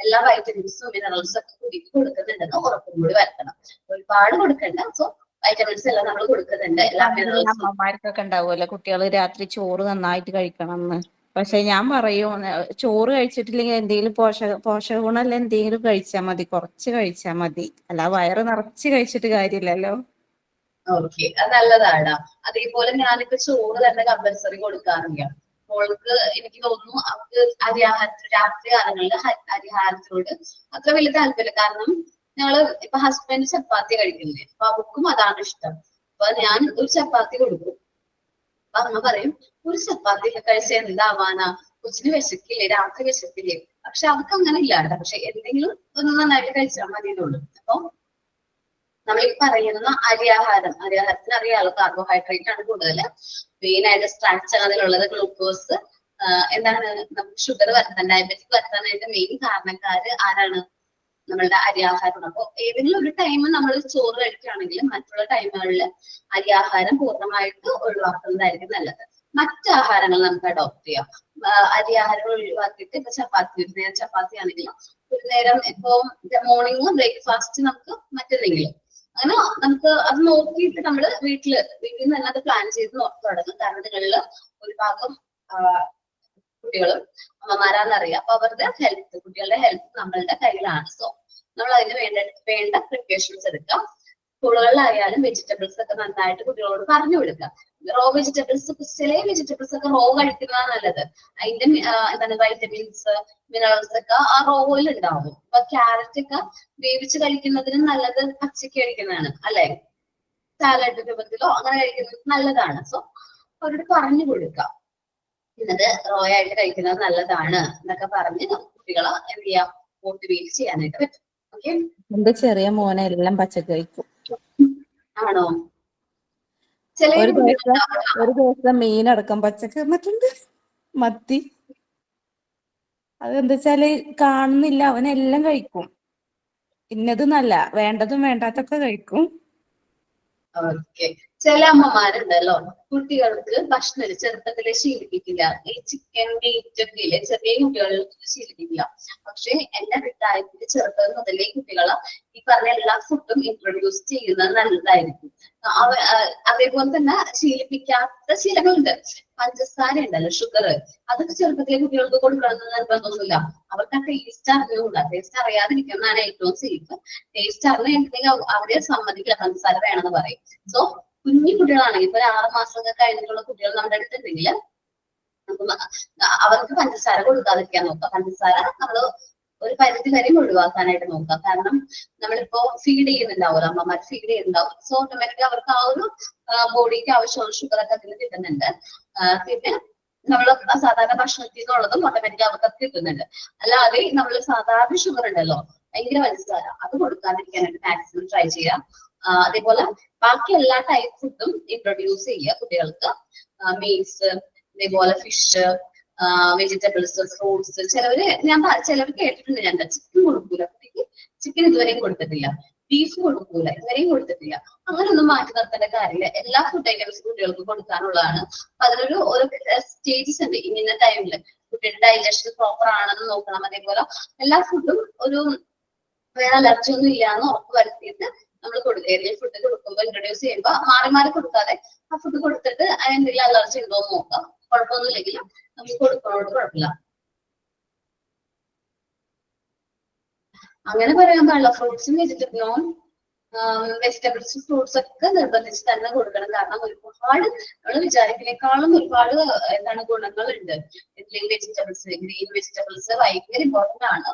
എല്ലാ വൈറ്റമിൻസും മിനറൽസും ഒക്കെ കുട്ടിക്ക് കൊടുക്കുന്നുണ്ടെന്ന് ഉറപ്പും കൂടി വരുത്തണം. ഒരുപാട് കൊടുക്കണ്ട. സോ വൈറ്റമിൻസ് എല്ലാം നമ്മൾ കൊടുക്കുന്നുണ്ട്. എല്ലാ മിനറൽസും. അമ്മമാർക്കൊക്കെ ഉണ്ടാവുമല്ലോ കുട്ടികൾ രാത്രി ചോറ് നന്നായിട്ട് കഴിക്കണം എന്ന്. പക്ഷെ ഞാൻ പറയും, ചോറ് കഴിച്ചിട്ടില്ലെങ്കിൽ എന്തെങ്കിലും പോഷക ഗുണമല്ല എന്തെങ്കിലും കഴിച്ചാൽ മതി, കുറച്ച് കഴിച്ചാൽ മതി, അല്ല വയറ് നിറച്ച് കഴിച്ചിട്ട് കാര്യമില്ലല്ലോ. ഓക്കെ, അത് നല്ലതാണ്. അതേപോലെ ഞാനിപ്പോ ചോറ് തന്നെ കമ്പൽസറി കൊടുക്കാറില്ല. മോൾക്ക് എനിക്ക് തോന്നുന്നു അവർക്ക് രാത്രി കാലങ്ങളിൽ അരിഹാരത്തിനോട് അത്ര വലിയ താല്പര്യം. കാരണം ഞങ്ങള് ഇപ്പൊ ഹസ്ബൻഡ് ചപ്പാത്തി കഴിക്കുന്നില്ലേ, അപ്പൊ അവൾക്കും അതാണ് ഇഷ്ടം. അപ്പൊ ഞാൻ ഒരു ചപ്പാത്തി കൊടുക്കും. അപ്പൊ അമ്മ പറയും, ഒരു ചപ്പാത്തി കഴിച്ച എന്താവാനാ, കൊച്ചിന് വിശക്കില്ലേ, രാത്രി വിശക്കില്ലേ. പക്ഷെ അവർക്ക് അങ്ങനെ ഇല്ലാണ്ട്, പക്ഷെ എന്തെങ്കിലും ഒന്ന് നന്നായിട്ട് കഴിച്ചാൽ മതിയുള്ളൂ. അപ്പൊ നമ്മൾ ഈ പറയുന്ന അരിയാഹാരത്തിന് അറിയാലോ, കാർബോഹൈഡ്രേറ്റ് ആണ് കൂടുതൽ. മെയിൻ ആയിട്ട് സ്ട്രാക്ചർ അതിലുള്ളത് ഗ്ലൂക്കോസ്. എന്താണ് നമുക്ക് ഷുഗർ വരുത്താൻ, ഡയബറ്റിക് വരുത്താനായിട്ട് മെയിൻ കാരണക്കാര് ആരാണ്? നമ്മളുടെ അരിയാഹാരം. അപ്പൊ ഏതെങ്കിലും ഒരു ടൈം നമ്മൾ ചോറ് കഴിക്കുകയാണെങ്കിൽ മറ്റുള്ള ടൈമുകളിൽ അരിയാഹാരം പൂർണ്ണമായിട്ട് ഒഴിവാക്കുന്നതായിരിക്കും നല്ലത്. മറ്റ് ആഹാരങ്ങൾ നമുക്ക് അഡോപ്റ്റ് ചെയ്യാം. അരിയാഹാരങ്ങൾ ഒഴിവാക്കിയിട്ട് ഇപ്പൊ ചപ്പാത്തി, ഒരു നേരം ചപ്പാത്തി ആണെങ്കിലും ഒരു നേരം ഇപ്പൊ മോർണിംഗ് ബ്രേക്ക്ഫാസ്റ്റ് നമുക്ക് മറ്റെന്തെങ്കിലും അങ്ങനെ നമുക്ക് അത് നോക്കിയിട്ട് നമ്മൾ വീട്ടിൽ നിന്ന് തന്നെ അത് പ്ലാൻ ചെയ്ത് തുടങ്ങും. കാരണം നിങ്ങളിൽ ഒരു ഭാഗം കുട്ടികളും അമ്മമാരാന്നറിയാം. അപ്പൊ അവരുടെ ഹെൽത്ത്, കുട്ടികളുടെ ഹെൽത്ത് നമ്മളുടെ കയ്യിലാണ്. സോ നമ്മൾ അതിന് വേണ്ട പ്രിപ്പറേഷൻസ് എടുക്കാം. സ്കൂളുകളിലായാലും വെജിറ്റബിൾസ് ഒക്കെ നന്നായിട്ട് കുട്ടികളോട് പറഞ്ഞു കൊടുക്കുക. റോ വെജിറ്റബിൾസ്, ചില വെജിറ്റബിൾസ് ഒക്കെ റോ കഴിക്കുന്നതാണ് നല്ലത്. അതിന്റെ വൈറ്റമിൻസ്, മിനറൽസ് ഒക്കെ ആ റോയിൽ ഉണ്ടാവും. ഇപ്പൊ ക്യാരറ്റ് ഒക്കെ വേവിച്ച് കഴിക്കുന്നതിന് നല്ലത് പച്ചക്ക് കഴിക്കുന്നതാണ്, അല്ലെ? സാലഡ് രൂപത്തിലോ അങ്ങനെ കഴിക്കുന്നത് നല്ലതാണ്. സോ അവരോട് പറഞ്ഞു കൊടുക്കാം, എന്നിട്ട് റോ ആയിട്ട് കഴിക്കുന്നത് നല്ലതാണ് എന്നൊക്കെ പറഞ്ഞ് കുട്ടികളെ എന്ത് ചെയ്യാം, മോട്ടിവേറ്റ് ചെയ്യാനായിട്ട് പറ്റും. ഓക്കെ, എന്റെ ചെറിയ മോനെ എല്ലാം പച്ചക്കറി കഴിക്കും. ആണോ? ചില ഒരു ദിവസം മീനടക്കം പച്ചക്കറി എന്നിട്ടുണ്ട്, മത്തി. അതെന്താ വെച്ചാല് കാണുന്നില്ല, അവനെല്ലാം കഴിക്കും. ഇന്നതെന്നല്ല, വേണ്ടതും വേണ്ടാത്തൊക്കെ കഴിക്കും. ഓക്കെ, ചില അമ്മമാരുണ്ടല്ലോ കുട്ടികൾക്ക് ഭക്ഷണം ചെറുപ്പത്തിലെ ശീലിപ്പിക്കില്ല. ഈ ചിക്കൻ മീറ്റ് ഒക്കെ ഇല്ലേ, ചെറിയ കുട്ടികൾക്ക് ശീലിപ്പിക്കില്ല. പക്ഷെ എന്റെ അഭിപ്രായത്തിൽ ചെറുപ്പം മുതലേ കുട്ടികളെ ഈ പറഞ്ഞ എല്ലാ ഫുഡും ഇൻട്രൊഡ്യൂസ് ചെയ്യുന്നത് നല്ലതായിരിക്കും. അതേപോലെ തന്നെ ശീലിപ്പിക്കാത്ത ശീലങ്ങളുണ്ട്. പഞ്ചസാര ഉണ്ടല്ലോ, ഷുഗർ, അതൊക്കെ ചെറുപ്പത്തിലെ കുട്ടികൾക്ക് കൊടുക്കണമെന്ന് നിർബന്ധമൊന്നുമില്ല. അവർക്ക് ആ ടേസ്റ്റ് അറിഞ്ഞുകൂടാ. ടേസ്റ്റ് അറിയാതിരിക്കുന്നതാണ് ഏറ്റവും സേഫ്. ടേസ്റ്റ് അറിഞ്ഞിട്ടുണ്ടെങ്കിൽ അവരെ സമ്മതിക്കില്ല, പഞ്ചസാര വേണമെന്ന് പറയും. സോ കുഞ്ഞു കുട്ടികളാണെങ്കിൽ ഇപ്പൊ 6 മാസമൊക്കെ കഴിഞ്ഞിട്ടുള്ള കുട്ടികൾ നമ്മുടെ അടുത്തുണ്ടെങ്കിൽ അവർക്ക് പഞ്ചസാര കൊടുക്കാതിരിക്കാൻ നോക്കുക. പഞ്ചസാര നമ്മള് ഒരു പരിധി വരെ ഒഴിവാക്കാനായിട്ട് നോക്കുക. കാരണം നമ്മളിപ്പോ ഫീഡ് ചെയ്യുന്നുണ്ടാവുമല്ലോ, അമ്മമാർ ഫീഡ് ചെയ്യുന്നുണ്ടാവും. സോ ഓട്ടോമാറ്റിക് അവർക്ക് ആ ഒരു ബോഡിക്ക് ആവശ്യമുള്ള ഷുഗർ ഒക്കെ അതിന് കിട്ടുന്നുണ്ട്. പിന്നെ നമ്മൾ സാധാരണ ഭക്ഷണത്തിൽ നിന്നുള്ളതും ഓട്ടോമാറ്റിക് അവർക്ക് കിട്ടുന്നുണ്ട്. അല്ലാതെ നമ്മൾ സാധാരണ ഷുഗർ ഉണ്ടല്ലോ, ഭയങ്കര പഞ്ചസാര, അത് കൊടുക്കാതിരിക്കാനായിട്ട് മാക്സിമം ട്രൈ ചെയ്യാം. അതേപോലെ ബാക്കി എല്ലാ ടൈപ്പ് ഫുഡും ഇൻട്രൊഡ്യൂസ് ചെയ്യുക കുട്ടികൾക്ക്. മീൽസ്, അതേപോലെ ഫിഷ്, വെജിറ്റബിൾസ്, ഫ്രൂട്ട്സ്. ചിലവർ കേട്ടിട്ടുണ്ട്, ഞാൻ ചിക്കൻ കൊടുക്കൂല കുട്ടിക്ക്, ചിക്കൻ ഇതുവരെയും കൊടുത്തിട്ടില്ല. ബീഫ് കൊടുക്കൂല, ഇതുവരെയും കൊടുത്തിട്ടില്ല. അങ്ങനെയൊന്നും മാറ്റി നിർത്തേണ്ട കാര്യമില്ല. എല്ലാ ഫുഡ് ഐറ്റംസും കുട്ടികൾക്ക് കൊടുക്കാനുള്ളതാണ്. അപ്പൊ അതിനൊരു ഓരോ സ്റ്റേജസ് ഉണ്ട്. ഇന്ന ടൈമില് കുട്ടിയുടെ ഡൈജഷൻ പ്രോപ്പർ ആണെന്ന് നോക്കണം. അതേപോലെ എല്ലാ ഫുഡും ഒരു വേറെ അലർജി ഒന്നും ഇല്ലാന്ന് ഉറപ്പ് വരുത്തിയിട്ട് നമ്മൾ ഏതെങ്കിലും ഫുഡ് കൊടുക്കുമ്പോൾ ഇൻട്രൊഡ്യൂസ് ചെയ്യുമ്പോൾ മാറി മാറി കൊടുക്കാതെ ആ ഫുഡ് കൊടുത്തിട്ട് അതിനെന്തെങ്കിലും അലർജി ഉണ്ടോ എന്ന് നോക്കാം. കുഴപ്പമൊന്നുമില്ലെങ്കിലും നമുക്ക് കൊടുക്കുന്നതോട് കുഴപ്പമില്ല. അങ്ങനെ പറയാൻ പാടില്ല. ഫ്രൂട്ട്സും വെജിറ്റബിൾസും ഫ്രൂട്ട്സ് ഒക്കെ നിർബന്ധിച്ച് തന്നെ കൊടുക്കണം. കാരണം ഒരുപാട് നമ്മൾ വിചാരിക്കുന്നേക്കാളും ഒരുപാട് ഗുണങ്ങളുണ്ട്. വെജിറ്റബിൾസ്, ഗ്രീൻ വെജിറ്റബിൾസ് ഭയങ്കര ഇമ്പോർട്ടന്റ് ആണ്.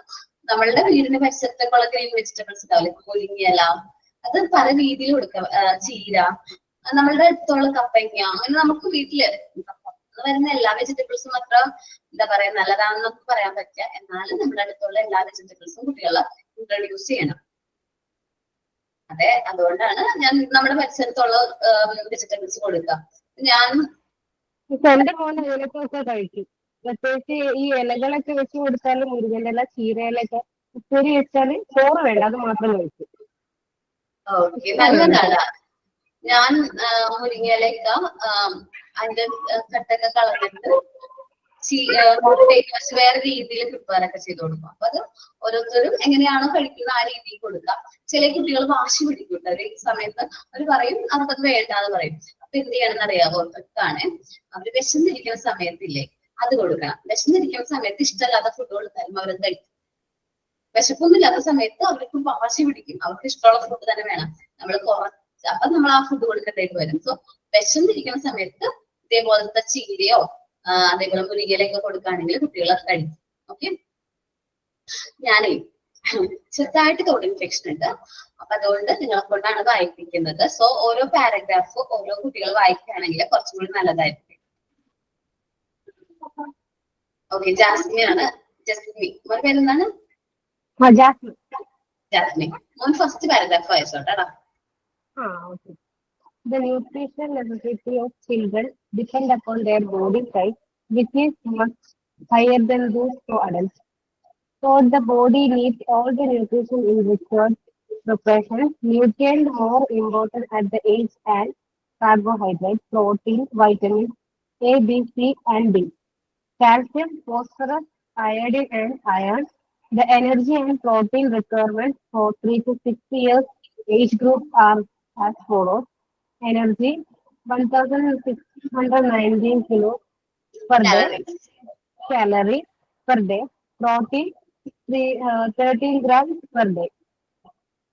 നമ്മളുടെ വീടിന്റെ പരിസരത്തൊക്കെയുള്ള ഗ്രീൻ വെജിറ്റബിൾസ് ഉണ്ടാവില്ലേ, മുരിങ്ങയില, അത് പല രീതിയിൽ കൊടുക്കാം. ചീര, നമ്മളുടെ അടുത്തുള്ള കപ്പങ്ങ, അങ്ങനെ നമുക്ക് വീട്ടില് വരുന്ന എല്ലാ വെജിറ്റബിൾസും അത്ര എന്താ പറയാ നല്ലതാണെന്ന് നമുക്ക് പറയാൻ പറ്റില്ല. എന്നാലും നമ്മുടെ അടുത്തുള്ള എല്ലാ വെജിറ്റബിൾസും കുട്ടികളെ ഇൻട്രൊഡ്യൂസ് ചെയ്യണം. അതെ, അതുകൊണ്ടാണ് ഞാൻ നമ്മുടെ പരിസരത്തുള്ള വെജിറ്റബിൾസ് കൊടുക്കുക. ഞാൻ എന്റെ മോൻ ഇലക്കൊക്കെ കഴിക്കും. പ്രത്യേകിച്ച് ഈ ഇലകളൊക്കെ വെച്ച് കൊടുത്താലും മുരിങ്ങന്റെ ഇല, ചീരയിലൊക്കെ ഉപ്പേരി വെച്ചാല് ചോറ് വേണ്ട, അത് മാത്രം കഴിക്കും. ഓക്കെ, നല്ലതാണ്. ഞാൻ മുരിങ്ങയിലേക്ക് അതിന്റെ കട്ടൊക്കെ കളഞ്ഞിട്ട് വേറെ രീതിയിൽ പ്രിപ്പയർ ഒക്കെ ചെയ്ത് കൊടുക്കും. അപ്പൊ അത് ഓരോരുത്തരും എങ്ങനെയാണോ കഴിക്കുന്ന ആ രീതിയിൽ കൊടുക്കാം. ചില കുട്ടികൾ വാശി പിടിക്കും. ഒരു സമയത്ത് അവർ പറയും അവർക്കത് വേണ്ടാന്ന് പറയും. അപ്പൊ എന്ത് ചെയ്യണമെന്ന് അറിയാമോ? ആണ് അവര് വിശന്നിരിക്കുന്ന സമയത്തില്ലേ അത് കൊടുക്കണം. വിശന്നിരിക്കുന്ന സമയത്ത് ഇഷ്ടമല്ലാത്ത ഫുഡ് കൊടുത്താലും അവരത് കഴിക്കും. വിശപ്പൊന്നുമില്ലാത്ത സമയത്ത് അവർക്ക് വാശി പിടിക്കും, അവർക്ക് ഇഷ്ടമുള്ള ഫുഡ് തന്നെ വേണം. അപ്പൊ നമ്മൾ ആ ഫുഡ് കൊടുക്കേണ്ടതായിട്ട് വരും. സോ വിശന്നിരിക്കുന്ന സമയത്ത് ഇതേപോലത്തെ ചീരയോ അതേപോലെ മുരിങ്ങയിലൊക്കെ കൊടുക്കുകയാണെങ്കിൽ കുട്ടികൾ അത് കഴിക്കും. ഓക്കെ, ഞാനേ ചെറുതായിട്ട് തോട് ഇൻഫെക്ഷൻ ഉണ്ട്. അപ്പൊ അതുകൊണ്ട് നിങ്ങളെ കൊണ്ടാണ് വായിപ്പിക്കുന്നത്. സോ ഓരോ പാരഗ്രാഫ് ഓരോ കുട്ടികൾ വായിക്കുകയാണെങ്കിൽ കുറച്ചും കൂടി നല്ലതായിരിക്കും. ഓക്കെ, ജാസ്മിനാണ്. ജസ്മി, മോൻ പേരെന്താണ്? ജാസ്മിൻ. മോൻ ഫസ്റ്റ് പാരഗ്രാഫ് വായിച്ചോട്ടാ. The nutritional necessity of children depend upon their body type, which is much higher than those for adults. So the body needs all the nutrition in required proportion. Nutrients more important at the age and carbohydrates, protein, vitamins A, B, C, and D. Calcium, phosphorus, iodine, and iron. The energy and protein requirements for 3 to 6 years age group are as follows. Energy 1619 kilos per day, calorie per day, protein 13 grams per day.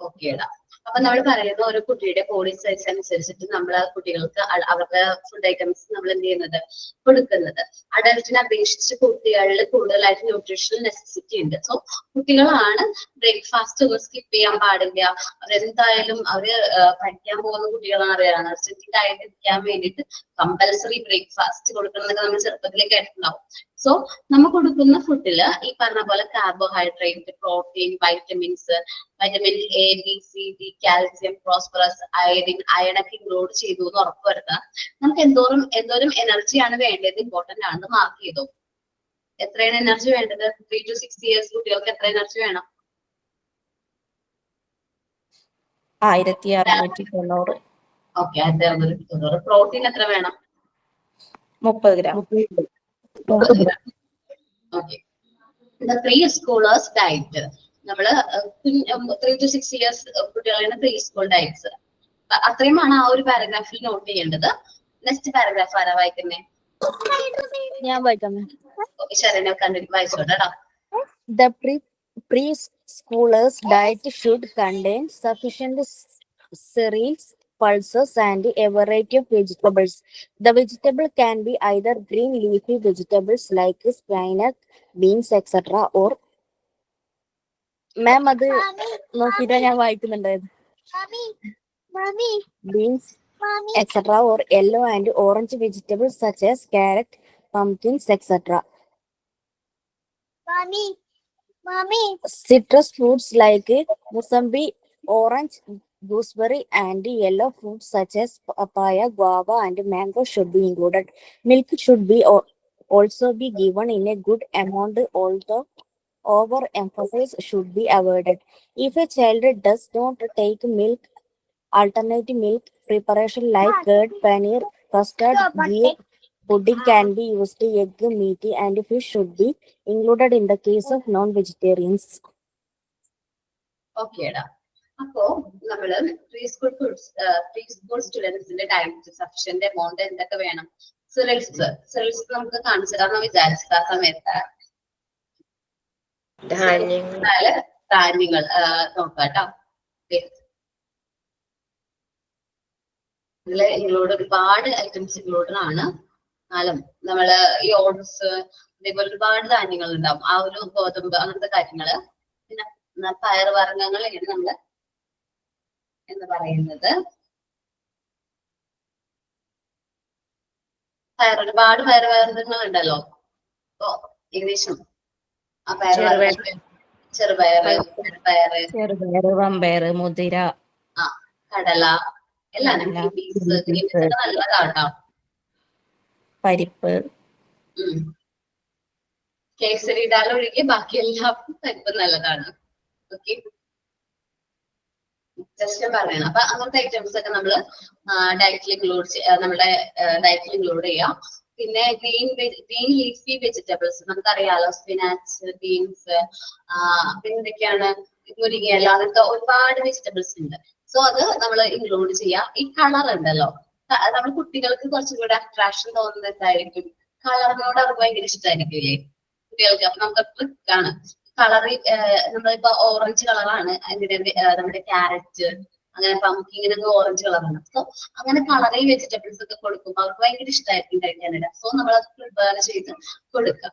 ഓക്കേടാ. അപ്പൊ നമ്മൾ പറയുന്ന ഓരോ കുട്ടിയുടെ body size അനുസരിച്ചിട്ട് നമ്മൾ കുട്ടികൾക്ക് അവരുടെ ഫുഡ് ഐറ്റംസ് നമ്മൾ എന്ത് ചെയ്യുന്നത് കൊടുക്കുന്നത്. അഡൽറ്റിനെ അപേക്ഷിച്ച് കുട്ടികളിൽ കൂടുതലായിട്ട് ന്യൂട്രീഷണൽ നെസസിറ്റി ഉണ്ട്. സോ കുട്ടികളാണ് ബ്രേക്ക്ഫാസ്റ്റ് സ്കിപ്പ് ചെയ്യാൻ പാടില്ല. അവരെന്തായാലും അവര് പഠിക്കാൻ പോകുന്ന കുട്ടികളാണ് അറിയാം. എനർജറ്റിക് ആയിട്ടിരിക്കാൻ വേണ്ടിയിട്ട് കമ്പൽസറി ബ്രേക്ക്ഫാസ്റ്റ് കൊടുക്കണമെന്നൊക്കെ നമ്മൾ ചെറുപ്പത്തിലേ കേട്ടിട്ടുണ്ടാവും. സോ നമ്മൾ കൊടുക്കുന്ന ഫുഡില് ഈ പറഞ്ഞ പോലെ carbohydrate, protein, vitamins, vitamin A, B, C, D, calcium, phosphorus, iodine, അയണൊക്കെ ഇൻക്ലൂഡ് ചെയ്തു എന്ന് ഉറപ്പുവരുത്താം. നമുക്ക് എന്തോരം എനർജിയാണ് വേണ്ടത് ഇമ്പോർട്ടന്റ് ആണെന്ന് മാർക്ക് ചെയ്തു. എത്രയാണ് എനർജി വേണ്ടത്? 3 to 6 years കുട്ടികൾക്ക് എത്ര എനർജി വേണം? 1690. ഓക്കെ, 1690. പ്രോട്ടീൻ എത്ര വേണം? 30 gram. Okay, pre schoolers diet നമ്മള് 3 to 6 years കുട്ടികളാണ് പ്രീ സ്കൂൾ ഡയറ്റ്സ്. അത്രയുമാണ് ആ ഒരു പാരഗ്രാഫിൽ നോട്ട് ചെയ്യേണ്ടത്. നെക്സ്റ്റ് പാരഗ്രാഫ് ആരാ വായിക്കുന്നേ? ഞാൻ വായിക്കാം. ശരണ്യ കണ്ടിട്ട് വായിച്ചോട്ടാ. The preschooler's diet should contain sufficient cereals, pulses, and a variety of vegetables. The vegetable can be either green leafy vegetables like spinach, beans, etc. or മാം അത് നോക്കിയിട്ടാ ഞാൻ വായിക്കുന്നുണ്ടായത്. Beans, etc. or yellow and orange vegetables such as carrot, pumpkins, etc. Citrus fruits like musambi, orange, gooseberry, and yellow fruits such as papaya, guava, and mango should be included. Milk should be also be given in a good amount, although overemphasis should be avoided. If a child does not take milk, alternative milk preparation like curd, paneer, custard, ghee, pudding can be used. Egg, meat, and fish should be included in the case of non-vegetarians. ഓക്കേടാ. അപ്പോ നമ്മള് preschool സ്റ്റുഡൻസിന്റെ diet sufficient amount എന്തൊക്കെ വേണം? സിറിൽസ് നമുക്ക് കാണിച്ചു തരാമെന്ന് വിചാരിച്ചത് ആ സമയത്ത് ധാന്യങ്ങൾ നോക്കാട്ടോ. ഇതില് ഇൻക്ലൂഡ് ഒരുപാട് ഐറ്റംസ് ഇൻക്ലൂഡഡ് ആണ്. എന്നാലും നമ്മള് ഈ ഓട്സ് അതേപോലെ ഒരുപാട് ധാന്യങ്ങൾ ഉണ്ടാവും. ആ ഒരു ഗോതമ്പ് അങ്ങനത്തെ കാര്യങ്ങള്, പിന്നെ പയറുവർഗ്ഗങ്ങളാണ് നമ്മള് എന്ന് പറയുന്നത്. ഒരുപാട് പയറുവർഗ്ഗങ്ങൾ ഉണ്ടല്ലോ. അപ്പൊ ഏകദേശം ആ പയറുവർഗ്ഗങ്ങൾ ചെറുപയറ്, വമ്പയറ്, മുതിര, കടല എല്ലാം നല്ലതാട്ടോ. പരിപ്പ്, കേസരി ദാൽ ഒഴികെ ബാക്കി എല്ലാം പരിപ്പ് നല്ലതാണ്. ഓക്കെ, ജസ്റ്റ് പറയണം. അപ്പൊ അങ്ങനത്തെ ഐറ്റംസ് ഒക്കെ നമ്മള് ഡയറ്റിൽ ഇൻക്ലൂഡ് ചെയ്യാം. പിന്നെ ഗ്രീൻ ലീഫി വെജിറ്റബിൾസ് നമുക്കറിയാലോ, സ്പിനാച്ച്, ബീൻസ്, പിന്നെ എന്തൊക്കെയാണ്, മുരിങ്ങയില, അങ്ങനത്തെ ഒരുപാട് വെജിറ്റബിൾസ് ഉണ്ട്. സോ അത് നമ്മൾ ഇൻക്ലൂഡ് ചെയ്യാം. ഈ കളർ ഉണ്ടല്ലോ, നമ്മൾ കുട്ടികൾക്ക് കുറച്ചും കൂടെ അട്രാക്ഷൻ തോന്നുന്നത് എന്തായിരിക്കും? കളറിനോട് അവർക്ക് ഭയങ്കര ഇഷ്ടമായിരിക്കില്ലേ കുട്ടികൾക്ക്? അപ്പൊ നമുക്ക് ട്രിക്കാണ് കളറി. നമ്മളിപ്പോ ഓറഞ്ച് കളറാണ് നമ്മുടെ ക്യാരറ്റ്, അങ്ങനെ പംകിങ്ങിനൊക്കെ ഓറഞ്ച് കളറാണ്. സോ അങ്ങനെ കളറി വെജിറ്റബിൾസ് ഒക്കെ കൊടുക്കുമ്പോൾ അവർക്ക് ഭയങ്കര ഇഷ്ടമായിരിക്കും കഴിക്കാനായിട്ട്. സോ നമ്മളത് പ്രിപ്പയർ ചെയ്ത് കൊടുക്കാം.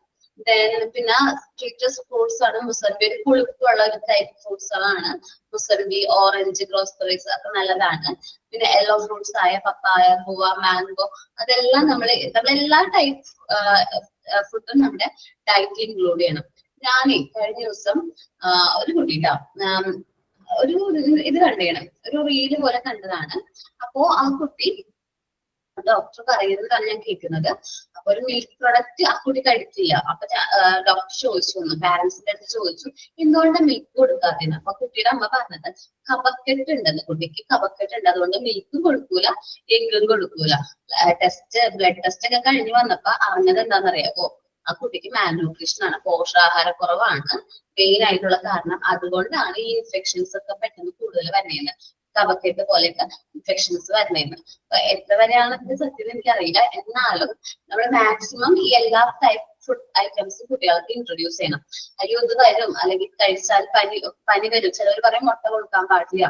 പിന്നെ സിട്രസ് ഫ്രൂട്ട്സ് ആണ് മുസംബി. ഒരു പുളിപ്പുള്ള ഒരു ടൈപ്പ് ഫ്രൂട്ട്സുകളാണ് മുസംബി, ഓറഞ്ച്, ഗ്രോസ്ബെറീസ് ഒക്കെ നല്ലതാണ്. പിന്നെ യെല്ലോ ഫ്രൂട്ട്സ് ആയ പപ്പായ, ഗുവ, മാംഗോ, അതെല്ലാം നമ്മളെല്ലാ ടൈപ്പ് ഫുഡും നമ്മുടെ ഡയറ്റിൽ ഇൻക്ലൂഡ് ചെയ്യണം. ഞാനേ കഴിഞ്ഞ ദിവസം ഒരു കുട്ടിട്ടോ ഒരു ഇത് കണ്ടേണം, ഒരു റീല് പോലെ കണ്ടതാണ്. അപ്പോ ആ കുട്ടി ഡോക്ടർ പറയുന്നതാണ് ഞാൻ കേൾക്കുന്നത്. അപ്പൊ ഒരു മിൽക്ക് പ്രൊഡക്റ്റ് ആ കുട്ടി കഴിക്കില്ല. അപ്പൊ ഡോക്ടർ ചോദിച്ചു, പാരന്റ്സിന്റെ അടുത്ത് ചോദിച്ചു എന്തുകൊണ്ടാണ് മിൽക്ക് കൊടുക്കാത്തത്. അപ്പൊ കുട്ടിയുടെ അമ്മ പറഞ്ഞത് കഫക്കെട്ട് ഉണ്ടെന്ന്, കുട്ടിക്ക് കഫക്കെട്ട് ഉണ്ട്, അതുകൊണ്ട് മിൽക്കും കൊടുക്കൂല, എഗ്ഗും കൊടുക്കൂല. ബ്ലഡ് ടെസ്റ്റ് ഒക്കെ കഴിഞ്ഞ് വന്നപ്പോ അറിഞ്ഞത് എന്താണെന്നറിയാമോ? ആ കുട്ടിക്ക് മാൽന്യൂട്രീഷൻ ആണ്, പോഷകാഹാരക്കുറവാണ് മെയിൻ ആയിട്ടുള്ള കാരണം. അതുകൊണ്ടാണ് ഈ ഇൻഫെക്ഷൻസ് ഒക്കെ പെട്ടെന്ന് കൂടുതൽ വരുന്നത്, കഫക്കെട്ട് പോലെയൊക്കെ ഇൻഫെക്ഷൻസ് വരുന്നതെന്ന്. അപ്പൊ എത്ര വരെയാണ് ഇതിന്റെ സത്യത എനിക്കറിയില്ല. എന്നാലും നമ്മൾ മാക്സിമം ഈ എല്ലാ ടൈപ്പ് ഫുഡ് ഐറ്റംസും കുട്ടികൾക്ക് ഇൻട്രൊഡ്യൂസ് ചെയ്യണം. അയ്യോ ഇത് വരും, അല്ലെങ്കിൽ കഴിച്ചാൽ പനി വരും, ചിലവർ പറയും മുട്ട കൊടുക്കാൻ പാടില്ല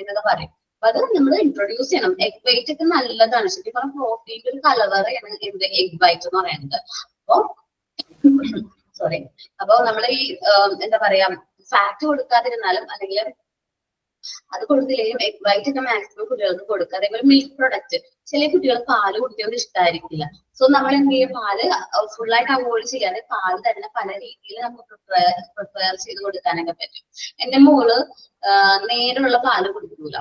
എന്നൊക്കെ പറയും. അപ്പൊ അത് നമ്മൾ ഇൻട്രൊഡ്യൂസ് ചെയ്യണം. എഗ് വൈറ്റ് ഒക്കെ നല്ലതാണ്. ശരിക്കും പറഞ്ഞാൽ പ്രോട്ടീൻ്റെ ഒരു കലവറയാണ് എന്ത് എഗ് വൈറ്റ് എന്ന് പറയുന്നത്. അപ്പൊ അപ്പൊ നമ്മൾ ഈ എന്താ പറയാ, ഫാറ്റ് കൊടുക്കാതിരുന്നാലും അല്ലെങ്കിൽ അത് കൊടുത്തില്ലെങ്കിലും എഗ് വൈറ്റ് ഒക്കെ മാക്സിമം കുട്ടികൾക്ക് കൊടുക്കുക. അതേപോലെ മിൽക്ക് പ്രൊഡക്റ്റ്, ചില കുട്ടികൾ പാല് കുടിക്കുന്നത് ഇഷ്ടമായിരിക്കില്ല. സോ നമ്മൾ എന്ത് ചെയ്യും, പാല് ഫുള്ളായിട്ട് അവോയ്ഡ് ചെയ്യാതെ പാല് തന്നെ പല രീതിയിൽ നമുക്ക് പ്രിപ്പയർ ചെയ്ത് കൊടുക്കാനൊക്കെ പറ്റും. എന്റെ മോള് നേരിയുള്ള പാല് കുടിക്കൂല,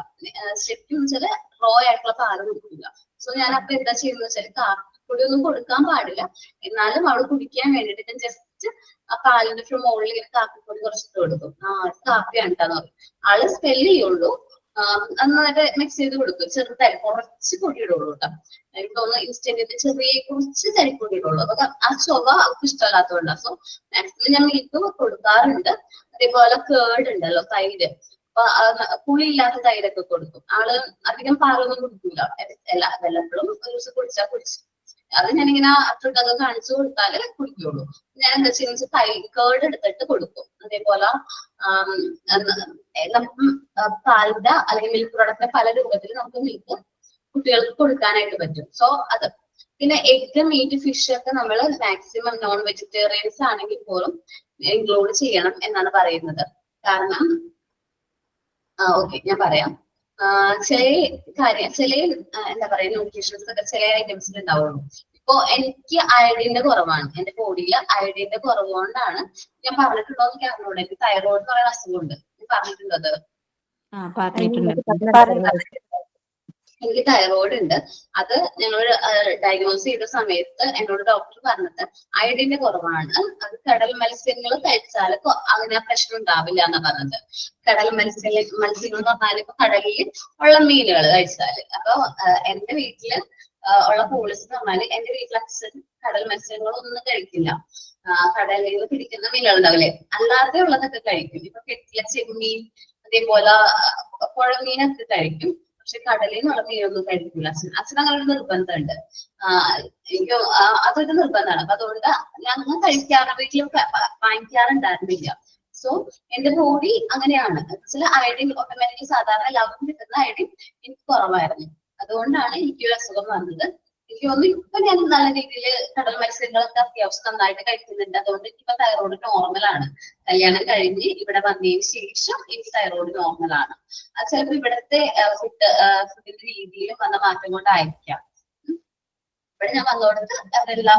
ശരിക്കും വെച്ചാൽ റോ ആയിട്ടുള്ള പാല് കുടിക്കൂല. സോ ഞാൻ അപ്പൊ എന്താ ചെയ്യുന്നത് വെച്ചാൽ കാപ്പിപ്പൊടി ഒന്നും കൊടുക്കാൻ പാടില്ല, എന്നാലും അവള് കുടിക്കാൻ വേണ്ടിട്ട് ജസ്റ്റ് ആ പാലിന്റെ മുകളിൽ കാപ്പിപ്പൊടി കുറച്ചിട്ട് കൊടുക്കും. കാപ്പിയാണ് കേട്ടാന്ന് പറയും. ആള് സ്മെല് ചെയ്യുള്ളൂ, നന്നായിട്ട് മിക്സ് ചെയ്ത് കൊടുക്കും. ചെറുതായി കുറച്ച് പൊടി ഇടുള്ളൂ കേട്ടോ. എനിക്ക് തോന്നുന്നു ഇൻസ്റ്റന്റിന്റെ ചെറിയ കുറച്ച് തരിപ്പൊടി ഇടുള്ളൂ. അപ്പൊ ആ ചൊവ അവർക്ക് ഇഷ്ടമല്ലാത്തതുകൊണ്ടാണ്. സോ മാക്സിമം ഞാൻ മിൽക്ക് കൊടുക്കാറുണ്ട്. അതേപോലെ കേർഡ് ഉണ്ടല്ലോ, തൈര്, അപ്പൊ പുളിയില്ലാത്ത തൈരൊക്കെ കൊടുക്കും. ആള് അധികം പാലൊന്നും കുടിക്കൂല, വല്ലപ്പോഴും ഒരു ദിവസം കുടിച്ചാൽ കുടിച്ചു. അത് ഞാനിങ്ങനെ അത്രക്കൊക്കെ കാണിച്ചു കൊടുത്താലേ കുടിക്കുള്ളൂ. ഞാൻ എന്താ ചെയ്യുന്നത്, കേർഡ് എടുത്തിട്ട് കൊടുക്കും. അതേപോലെ നമുക്ക് പാലിന്റെ അല്ലെങ്കിൽ മിൽക്ക് പ്രോഡക്റ്റിന്റെ പല രൂപത്തിൽ നമുക്ക് മിൽക്ക് കുട്ടികൾക്ക് കൊടുക്കാനായിട്ട് പറ്റും. സോ അത് പിന്നെ എഗ്, മീറ്റ്, ഫിഷ് ഒക്കെ നമ്മൾ മാക്സിമം നോൺ വെജിറ്റേറിയൻസ് ആണെങ്കിൽ പോലും ഇൻക്ലൂഡ് ചെയ്യണം എന്നാണ് പറയുന്നത്. കാരണം ഓക്കെ ഞാൻ പറയാം, ചില എന്താ പറയാ ന്യൂട്രീഷൻസ് ഒക്കെ ചില ഐറ്റംസിൽ ഉണ്ടാവുള്ളൂ. ഇപ്പൊ എനിക്ക് അയഡിന്റെ കുറവാണ്, എന്റെ ബോഡിയിൽ അയഡിന്റെ കുറവ് കൊണ്ടാണ് ഞാൻ പറഞ്ഞിട്ടുണ്ടോ എന്ന് അറിഞ്ഞൂടെ, എനിക്ക് തൈറോയ്ഡ് എന്ന് പറയുന്ന അസുഖമുണ്ട്. പറഞ്ഞിട്ടുള്ളത് എനിക്ക് തൈറോയ്ഡ് ഉണ്ട്. അത് ഞങ്ങൾ ഡയഗ്നോസ് ചെയ്ത സമയത്ത് എന്നോട് ഡോക്ടർ പറഞ്ഞത് അയഡിന്റെ കുറവാണ്, അത് കടൽ മത്സ്യങ്ങൾ കഴിച്ചാൽ അങ്ങനെ പ്രശ്നം ഉണ്ടാവില്ല എന്നാ പറഞ്ഞത്. കടൽ മത്സ്യങ്ങൾ എന്ന് പറഞ്ഞാൽ ഇപ്പൊ കടലിൽ ഉള്ള മീനുകൾ കഴിച്ചാല്. അപ്പൊ എന്റെ വീട്ടില് ഉള്ള പോളിസി എന്ന് പറഞ്ഞാല് എന്റെ വീട്ടിൽ അച്ഛൻ കടൽ മത്സ്യങ്ങളൊന്നും കഴിക്കില്ല. കടലിൽ നിന്ന് പിടിക്കുന്ന മീനുകൾ ഉണ്ടാവില്ലേ, അല്ലാതെ ഉള്ളതൊക്കെ കഴിക്കും. ഇപ്പൊ കെട്ടില ചെമ്മീൻ, അതേപോലെ പുഴമീനൊക്കെ കഴിക്കും. പക്ഷെ കടലിൽ നിന്നുള്ള മീനൊന്നും കഴിക്കില്ല അച്ഛൻ അങ്ങനെ ഒരു നിർബന്ധമുണ്ട്. എനിക്ക് അതൊരു നിർബന്ധമാണ്. അപ്പൊ അതുകൊണ്ട് ഞങ്ങൾ കഴിക്കാറ് വീട്ടിൽ വാങ്ങിക്കാറുണ്ടായിരുന്നില്ല. സോ എന്റെ ബോഡി അങ്ങനെയാണ്. ചില അയഡിൻ ഓട്ടോമാറ്റിക്കലി സാധാരണ എല്ലാവർക്കും കിട്ടുന്ന അയഡിൻ എനിക്ക് കുറവായിരുന്നു. അതുകൊണ്ടാണ് എനിക്ക് ഒരു അസുഖം വന്നത്. എനിക്ക് തോന്നുന്നു ഇപ്പൊ ഞാൻ നല്ല രീതിയിൽ കടൽ മത്സ്യങ്ങളൊക്കെ അത്യാവശ്യം നന്നായിട്ട് കഴിക്കുന്നുണ്ട്. അതുകൊണ്ട് ഇപ്പൊ തൈറോയ്ഡ് നോർമലാണ്. കല്യാണം കഴിഞ്ഞ് ഇവിടെ വന്നതിന് ശേഷം എനിക്ക് തൈറോയ്ഡ് നോർമലാണ്. അത് ചിലപ്പോൾ ഇവിടുത്തെ ഫുഡിന്റെ രീതിയിലും വന്ന മാറ്റം കൊണ്ടായിരിക്കാം. ഇവിടെ ഞാൻ വന്നോടത്ത് അവരെല്ലാം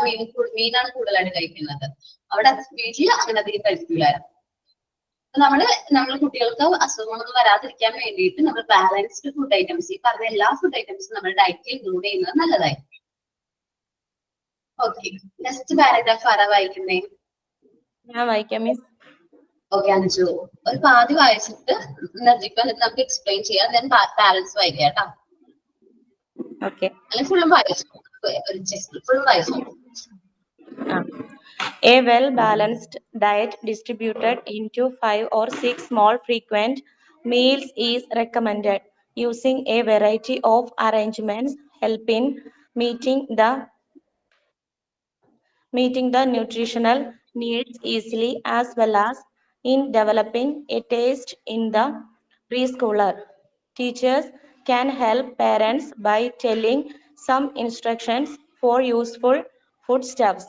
മീനാണ് കൂടുതലായിട്ട് കഴിക്കുന്നത്. അവിടെ വീട്ടിൽ അങ്ങനെ അധികം കഴിക്കില്ലായിരുന്നു. നമ്മള് കുട്ടികൾക്ക് അസുഖങ്ങളൊന്നും വരാതിരിക്കാൻ വേണ്ടിയിട്ട് നമ്മൾ ബാലൻസ്ഡ് ഫുഡ് ഐറ്റംസ്, ഈ പറഞ്ഞ എല്ലാ ഫുഡ് ഐറ്റംസും നമ്മുടെ ഡയറ്റിൽ ഇൻക്ലൂഡ് ചെയ്യുന്നത് നല്ലതായിരിക്കും. ഓക്കെ, നെക്സ്റ്റ് പാരഗ്രാഫ് ആരാ വായിക്കുന്നേ? ഞാൻ വായിക്കാം മിസ്. ഓക്കെ അഞ്ജു, ഒരു പാതി വായിച്ചിട്ട് നമുക്ക് എക്സ്പ്ലെയിൻ ചെയ്യാം. ദെൻ ബാലൻസ് വായിക്കാം കേട്ടോ. ഓക്കെ, അല്ലെങ്കിൽ ഫുള്ളും വായിച്ചു, ഫുള്ളും വായിച്ചു. A well-balanced diet distributed into 5 or 6 small frequent meals is recommended. Using a variety of arrangements help in meeting the nutritional needs easily, as well as in developing a taste in the preschooler. Teachers can help parents by telling some instructions for useful foodstuffs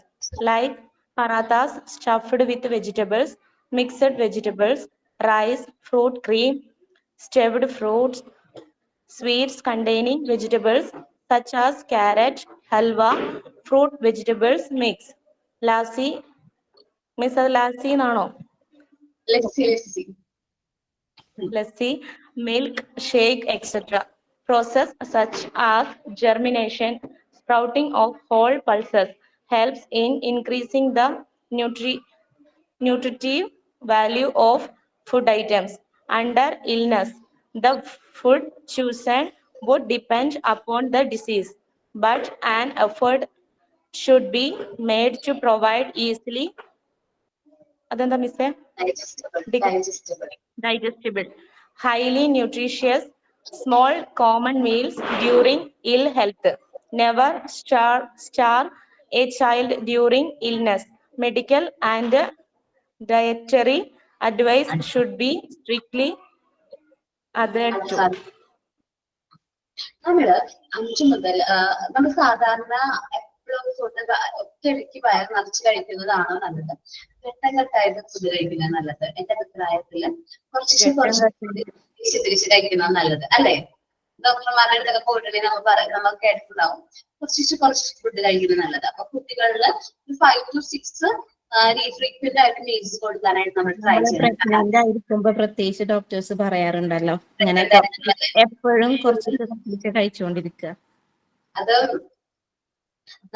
like parathas stuffed with vegetables, mixed vegetables, rice, fruit cream, stewed fruits, sweets containing vegetables such as carrot, halwa, fruit vegetables mix, lassi, miss lassi എന്നാണോ? Lassi, milk, shake, etc. Process such as germination, sprouting of whole pulses helps in increasing the nutritive value of food items. Under illness, the food chosen would depend upon the disease, but an effort should be made to provide easily digestible, highly nutritious, small common meals during ill health. Never starve a child during illness. Medical and dietary advice should be strictly adhered to. നമ്മള് 5 മുതൽ നമ്മൾ സാധാരണ എപ്പോഴും food ഒറ്റയടിക്ക് wire നിറച്ച് കഴിക്കുന്നതാണോ നല്ലത്, ഘട്ടഘട്ടമായിട്ട് food കഴിക്കുന്നത് നല്ലത്? എന്റെ അഭിപ്രായത്തില് കുറച്ച് തിരിച്ച് കഴിക്കുന്നത് നല്ലത് അല്ലേ? ഡോക്ടർമാരുടെ അടുത്തൊക്കെ പോയിട്ടുണ്ടെങ്കിൽ നമ്മൾ കേട്ടിട്ടുണ്ടാവും കുറച്ച് ഫുഡ് കഴിക്കുന്നത് നല്ലത്. അപ്പൊ കുട്ടികളില് 5 to 6 ഫ്രീക്വന്റ് ആയിട്ട് മീൽസ് കൊടുക്കാനായിട്ട് നമ്മൾ ട്രൈ ചെയ്യണം. പ്രത്യേകിച്ച് ഡോക്ടേഴ്സ് പറയാറുണ്ടല്ലോ അങ്ങനെ എപ്പോഴും കുറച്ച് കഴിച്ചുകൊണ്ടിരിക്കുക. അത്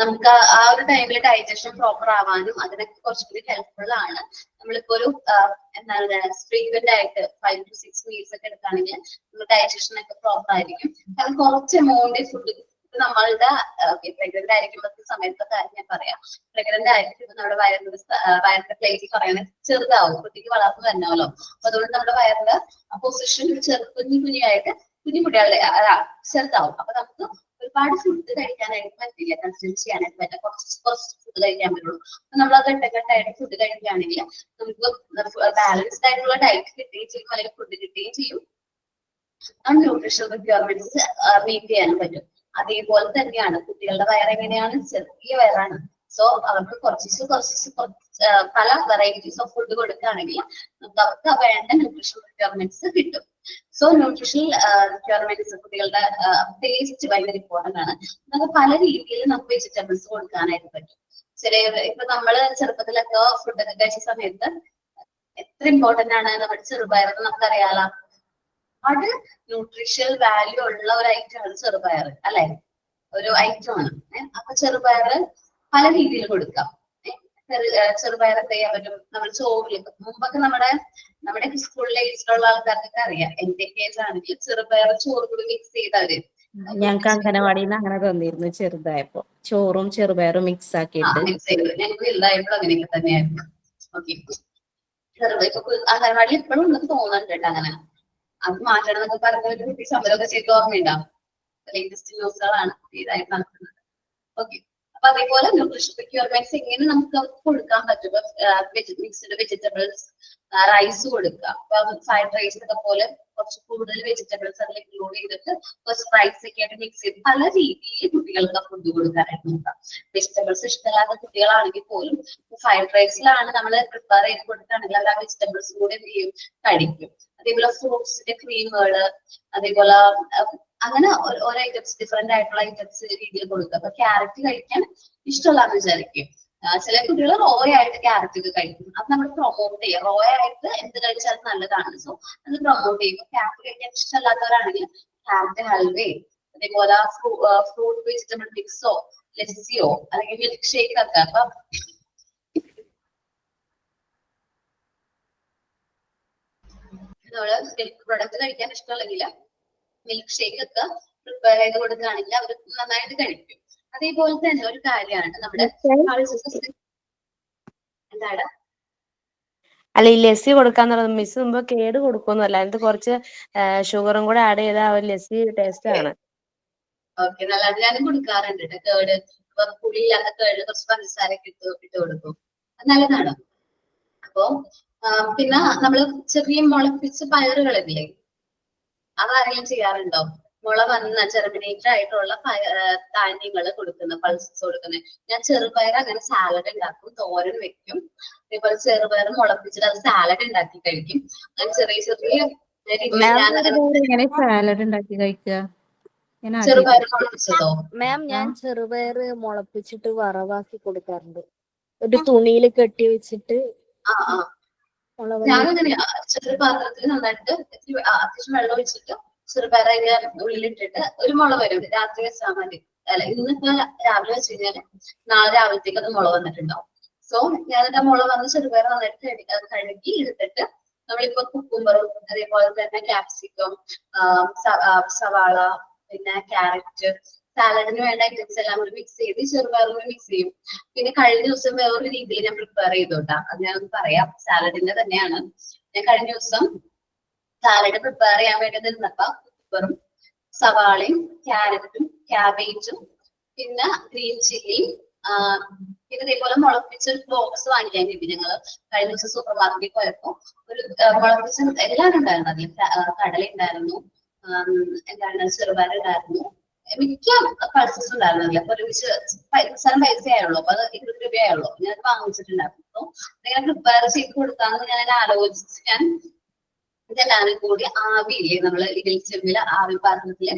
നമുക്ക് ആ ഒരു ടൈമിൽ ഡൈജഷൻ പ്രോപ്പർ ആവാനും അതിനൊക്കെ കുറച്ചുകൂടി ഹെൽപ്ഫുൾ ആണ്. നമ്മളിപ്പോ ഒരു എന്താണ് ഫ്രീക്വന്റ് ആയിട്ട് 5 to 6 മീൽസ് ഒക്കെ എടുക്കുകയാണെങ്കിൽ നമ്മുടെ ഡൈജഷൻ ഒക്കെ പ്രോപ്പർ ആയിരിക്കും. കാരണം കുറച്ച് എമൗണ്ട് ഫുഡ് നമ്മളുടെ പ്രഗ്നന്റ് ആയിരിക്കുമ്പോൾ സമയത്തെ കാര്യം ഞാൻ പറയാം. പ്രഗ്നന്റ് ആയിരിക്കുമ്പോൾ നമ്മുടെ വയറിന്റെ പ്ലേറ്റ് പറയുന്നത് ചെറുതാവും, കുട്ടിക്ക് വളർന്നു തന്നെയല്ലോ. അപ്പൊ അതുകൊണ്ട് നമ്മുടെ വയറിന്റെ പൊസിഷൻ കുഞ്ഞായിട്ട് കുഞ്ഞുകുട്ടികളുടെ ചെറുതാവും. അപ്പൊ നമുക്ക് ഒരുപാട് ഫുഡ് കഴിക്കാനായിട്ട് പറ്റില്ല, കൺസ്യൂം ചെയ്യാനായിട്ട് പറ്റില്ല, കുറച്ച് ഫുഡ് കഴിക്കാൻ പറ്റുള്ളൂ. അപ്പൊ നമ്മൾ അത് ഘട്ടഘട്ടമായിട്ട് ഫുഡ് കഴിക്കുകയാണെങ്കിൽ നമുക്ക് ബാലൻസ്ഡ് ആയിട്ടുള്ള ഡയറ്റ് കിട്ടുകയും ചെയ്യും, അല്ലെങ്കിൽ ഫുഡ് കിട്ടുകയും ചെയ്യും, ന്യൂട്രീഷണൽ റിക്വയർമെന്റ്സ് മീറ്റ് ചെയ്യാനും പറ്റും. അതേപോലെ തന്നെയാണ് കുട്ടികളുടെ വയർ എങ്ങനെയാണ്, ചെറിയ വയറാണ്. സോ അവർക്ക് കുറച്ച് പല വെറൈറ്റീസ് ഓഫ് ഫുഡ് കൊടുക്കുകയാണെങ്കിൽ നമുക്ക് അവർക്ക് വേണ്ട ന്യൂട്രീഷൻ റിക്വയർമെന്റ്സ് കിട്ടും. സോ ന്യൂട്രീഷണൽ റിക്വയർമെന്റ്സ് കുട്ടികളുടെ ടേസ്റ്റ് ഭയങ്കര ഇമ്പോർട്ടന്റ് ആണ്. നമുക്ക് പല രീതിയിൽ നമുക്ക് വെജിറ്റബിൾസ് കൊടുക്കാനായിട്ട് പറ്റും. ഇപ്പൊ നമ്മള് ചെറുപ്പത്തിലൊക്കെ ഫുഡൊക്കെ കഴിച്ച സമയത്ത് എത്ര ഇമ്പോർട്ടന്റ് ആണ് നമ്മുടെ ചെറുപയർ എന്ന് നമുക്കറിയാലോ. അത് ന്യൂട്രീഷ്യൽ വാല്യൂ ഉള്ള ഒരു ഐറ്റം ആണ് ചെറുപയർ, അല്ലെ? ഒരു ഐറ്റം ആണ്. അപ്പൊ ചെറുപയർ പല രീതിയിൽ കൊടുക്കാം. ചെറുപയർ എന്ത് ചെയ്യാൻ പറ്റും? നമ്മൾ ചോറിൽ മുമ്പൊക്കെ നമ്മുടെ സ്കൂളിലെ ഏജിലുള്ള ആൾക്കാർക്കൊക്കെ അറിയാം. എന്റെ കേസ് ആണെങ്കിൽ ചെറുപയർ ചോറ് കൂടി മിക്സ് ചെയ്തവര് ഞങ്ങൾക്ക് അംഗനവാടിയിൽ നിന്ന് അങ്ങനെ തന്നിരുന്നു. ചെറുതായപ്പോ ചോറും ചെറുപയറും മിക്സ് ആക്കിയിട്ട് മിക്സ് ചെയ്ത് ഞങ്ങൾക്ക് വലുതായപ്പോൾ അങ്ങനെയൊക്കെ തന്നെയായിരുന്നു. ഓക്കെ, അംഗനവാടി ഇപ്പോഴും ഉണ്ടെന്ന് തോന്നുന്നുണ്ട്. അങ്ങനെ അത് മാറ്റണം എന്നൊക്കെ പറഞ്ഞ ഒരു കുട്ടി സമരമൊക്കെ ചെയ്ത് ഓർമ്മയുണ്ടാവും. ലേറ്റസ്റ്റ് ന്യൂസുകളാണ് ഇതായിട്ട് നടക്കുന്നത്. ഓക്കെ, അപ്പൊ അതേപോലെ ന്യൂട്രീഷൻ റിക്വയർമെന്റ്സ് എങ്ങനെ നമുക്ക് കൊടുക്കാൻ പറ്റും? മിക്സ്ഡ് വെജിറ്റബിൾസ്, റൈസ് കൊടുക്കുക. അപ്പൊ ഫ്രൈഡ് റൈസ് ഒക്കെ പോലെ കുറച്ച് കൂടുതൽ വെജിറ്റബിൾസ് അതിൽ ഇൻക്ലൂഡ് ചെയ്തിട്ട് കുറച്ച് റൈസ് ഒക്കെ ആയിട്ട് മിക്സ് ചെയ്ത് പല രീതിയിൽ കുട്ടികൾക്ക് ഫുഡ് കൊടുക്കാനായിട്ട് നോക്കാം. വെജിറ്റബിൾസ് ഇഷ്ടമില്ലാത്ത കുട്ടികളാണെങ്കിൽ പോലും ഫ്രൈഡ് റൈസിലാണ് നമ്മൾ പ്രിപ്പയർ ചെയ്ത് കൊടുക്കുകയാണെങ്കിൽ അവർ ആ വെജിറ്റബിൾസ് കൂടെ എന്ത് ചെയ്യും? കഴിക്കും. അതേപോലെ ഫ്രൂട്ട്സിന്റെ ക്രീമുകള്, അതേപോലെ അങ്ങനെ ഓരോ ഐറ്റംസ് ഡിഫറെന്റ് ആയിട്ടുള്ള ഐറ്റംസ് രീതിയിൽ കൊടുക്കുക. അപ്പൊ ക്യാരറ്റ് കഴിക്കാൻ ഇഷ്ടമല്ലാന്ന് വിചാരിക്കും. ചില കുട്ടികൾ റോ ആയിട്ട് ക്യാരറ്റ് ഒക്കെ കഴിക്കും. അത് നമ്മൾ പ്രൊമോട്ട് ചെയ്യും. റോ ആയിട്ട് എന്ത് കഴിച്ചാലും നല്ലതാണ്. സോ അത് പ്രൊമോട്ട് ചെയ്യും. ക്യാരറ്റ് കഴിക്കാൻ ഇഷ്ടമല്ലാത്തവരാണെങ്കിൽ ക്യാരറ്റ് ഹൽവേ, അതേപോലെ ഫ്രൂട്ട് വെജിറ്റബിൾ മിക്സോ ലസ്സിയോ അല്ലെങ്കിൽ മിൽക്ക് ഷേക്ക് ഒക്കെ. അപ്പൊ നമ്മള് മിൽക്ക് പ്രൊഡക്റ്റ് കഴിക്കാൻ ഇഷ്ടമല്ലെങ്കിൽ മിൽക്ക് ഷേക്ക് ഒക്കെ പ്രിപ്പയർ ചെയ്ത് കൊടുക്കുകയാണെങ്കിൽ അവർ നന്നായിട്ട് കഴിക്കും. അതേപോലെ തന്നെ ഒരു കാര്യമാണ് നമ്മുടെ എന്താണ് അല്ല, ഈ ലസ്സി കൊടുക്കാന്നുള്ളത് മിസ് മുമ്പ് കേട് കൊടുക്കൊന്നുമല്ല, അതിനകത്ത് കുറച്ച് ഷുഗറും കൂടെ ആഡ് ചെയ്ത ഒരു ലസ്സി ടേസ്റ്റ് ആണ്. ഓക്കെ, നല്ല ഞാനും കൊടുക്കാറുണ്ട്. കേട് പുളിയില്ലാത്ത കേട് കുറച്ച് പഞ്ചസാരൊക്കെ ഇട്ട് കൊടുക്കും. അത് നല്ലതാണ്. അപ്പൊ പിന്നെ നമ്മള് ചെറിയ മുളപ്പിച്ച പയറുകളില്ലേ, അതാരെങ്കിലും ചെയ്യാറുണ്ടോ? മുള വന്ന ജെർമിനേറ്റഡ് ആയിട്ടുള്ള ധാന്യങ്ങൾ കൊടുക്കുന്ന പൾസസ് കൊടുക്കുന്നത്. ഞാൻ ചെറുപയർ അങ്ങനെ സാലഡ് ഉണ്ടാക്കും, തോരൻ വെക്കും. അതേപോലെ ചെറുപയർ മുളപ്പിച്ചിട്ട് അത് സാലഡ് ഉണ്ടാക്കി കഴിക്കും. അങ്ങനെ ചെറിയ ചെറിയ എങ്ങനെ സാലഡ് ഉണ്ടാക്കി കഴിക്കുക? ചെറുപയർ മുളപ്പിച്ചതോ? മാം, ഞാൻ ചെറുപയർ മുളപ്പിച്ചിട്ട് വറവാക്കി കൊടുക്കാറുണ്ട്. ഒരു തുണിയിൽ കെട്ടി വെച്ചിട്ട് ഞാനങ്ങനെ ചെറിയ പാത്രത്തിൽ നന്നായിട്ട് അത്യാവശ്യം വെള്ളം ഒഴിച്ചിട്ട് ചെറുപയർ അതിന്റെ ഉള്ളിലിട്ടിട്ട് ഒരു മുള വരും. രാത്രി വെച്ചാൽ മതി. അല്ല, ഇന്നിപ്പോ രാവിലെ വെച്ച് കഴിഞ്ഞാല് നാളെ രാവിലത്തേക്ക് അത് മുള വന്നിട്ടുണ്ടാവും. സോ ഞാനിട്ട് മുള വന്ന് ചെറുപയർ നന്നായിട്ട് കഴുകി എടുത്തിട്ട് നമ്മളിപ്പോ കുക്കുംബറും അതേപോലെ തന്നെ ക്യാപ്സിക്കം, സവാള, പിന്നെ ക്യാരറ്റ്, സാലഡിന് വേണ്ട ഐറ്റംസ് എല്ലാം കൂടി മിക്സ് ചെയ്ത് ചെറുപയറും മിക്സ് ചെയ്യും. പിന്നെ കഴിഞ്ഞ ദിവസം വേറൊരു രീതിയിൽ ഞാൻ പ്രിപ്പയർ ചെയ്തോട്ടാ, അത് ഞാൻ പറയാം. സാലഡിന്റെ തന്നെയാണ്. ഞാൻ കഴിഞ്ഞ ദിവസം സാലഡ് പ്രിപ്പയർ ചെയ്യാൻ വേണ്ടി നിന്നപ്പോ കുക്കുംബറും സവാളയും ക്യാരറ്റും ക്യാബേജും പിന്നെ ഗ്രീൻ ചില്ലിയും പിന്നെ ഇതേപോലെ മുളപ്പിച്ച ഒരു ബോക്സ് വാങ്ങിക്കാൻ കിട്ടി. ഞങ്ങള് കഴിഞ്ഞ ദിവസം സൂപ്പർ മാർക്കറ്റിൽ പോയപ്പോ ഒരു മുളപ്പിച്ച എല്ലാം ഉണ്ടായിരുന്നു. അതിൽ കടല ഉണ്ടായിരുന്നു, എന്താണ് ചെറുപയർ ഉണ്ടായിരുന്നു, മിക്ക പൾസസ് ഉണ്ടായിരുന്നില്ല. അപ്പൊ ഒരുമിച്ച് സ്ഥലം പൈസയായുള്ളൂ. അപ്പൊ അത് 20 രൂപയായുള്ളൂ. ഞാൻ വാങ്ങിച്ചിട്ടുണ്ടായിരുന്നു. അപ്പൊ ഇങ്ങനെ പ്രിപ്പയർ ചെയ്ത് കൊടുക്കാന്ന് ഞാൻ ആലോചിച്ച് ഞാൻ ഇതെല്ലാവരും കൂടി ആവിയില്ലേ, നമ്മള് ഇഡലി ചെമ്പില് ആവി പാത്രത്തില്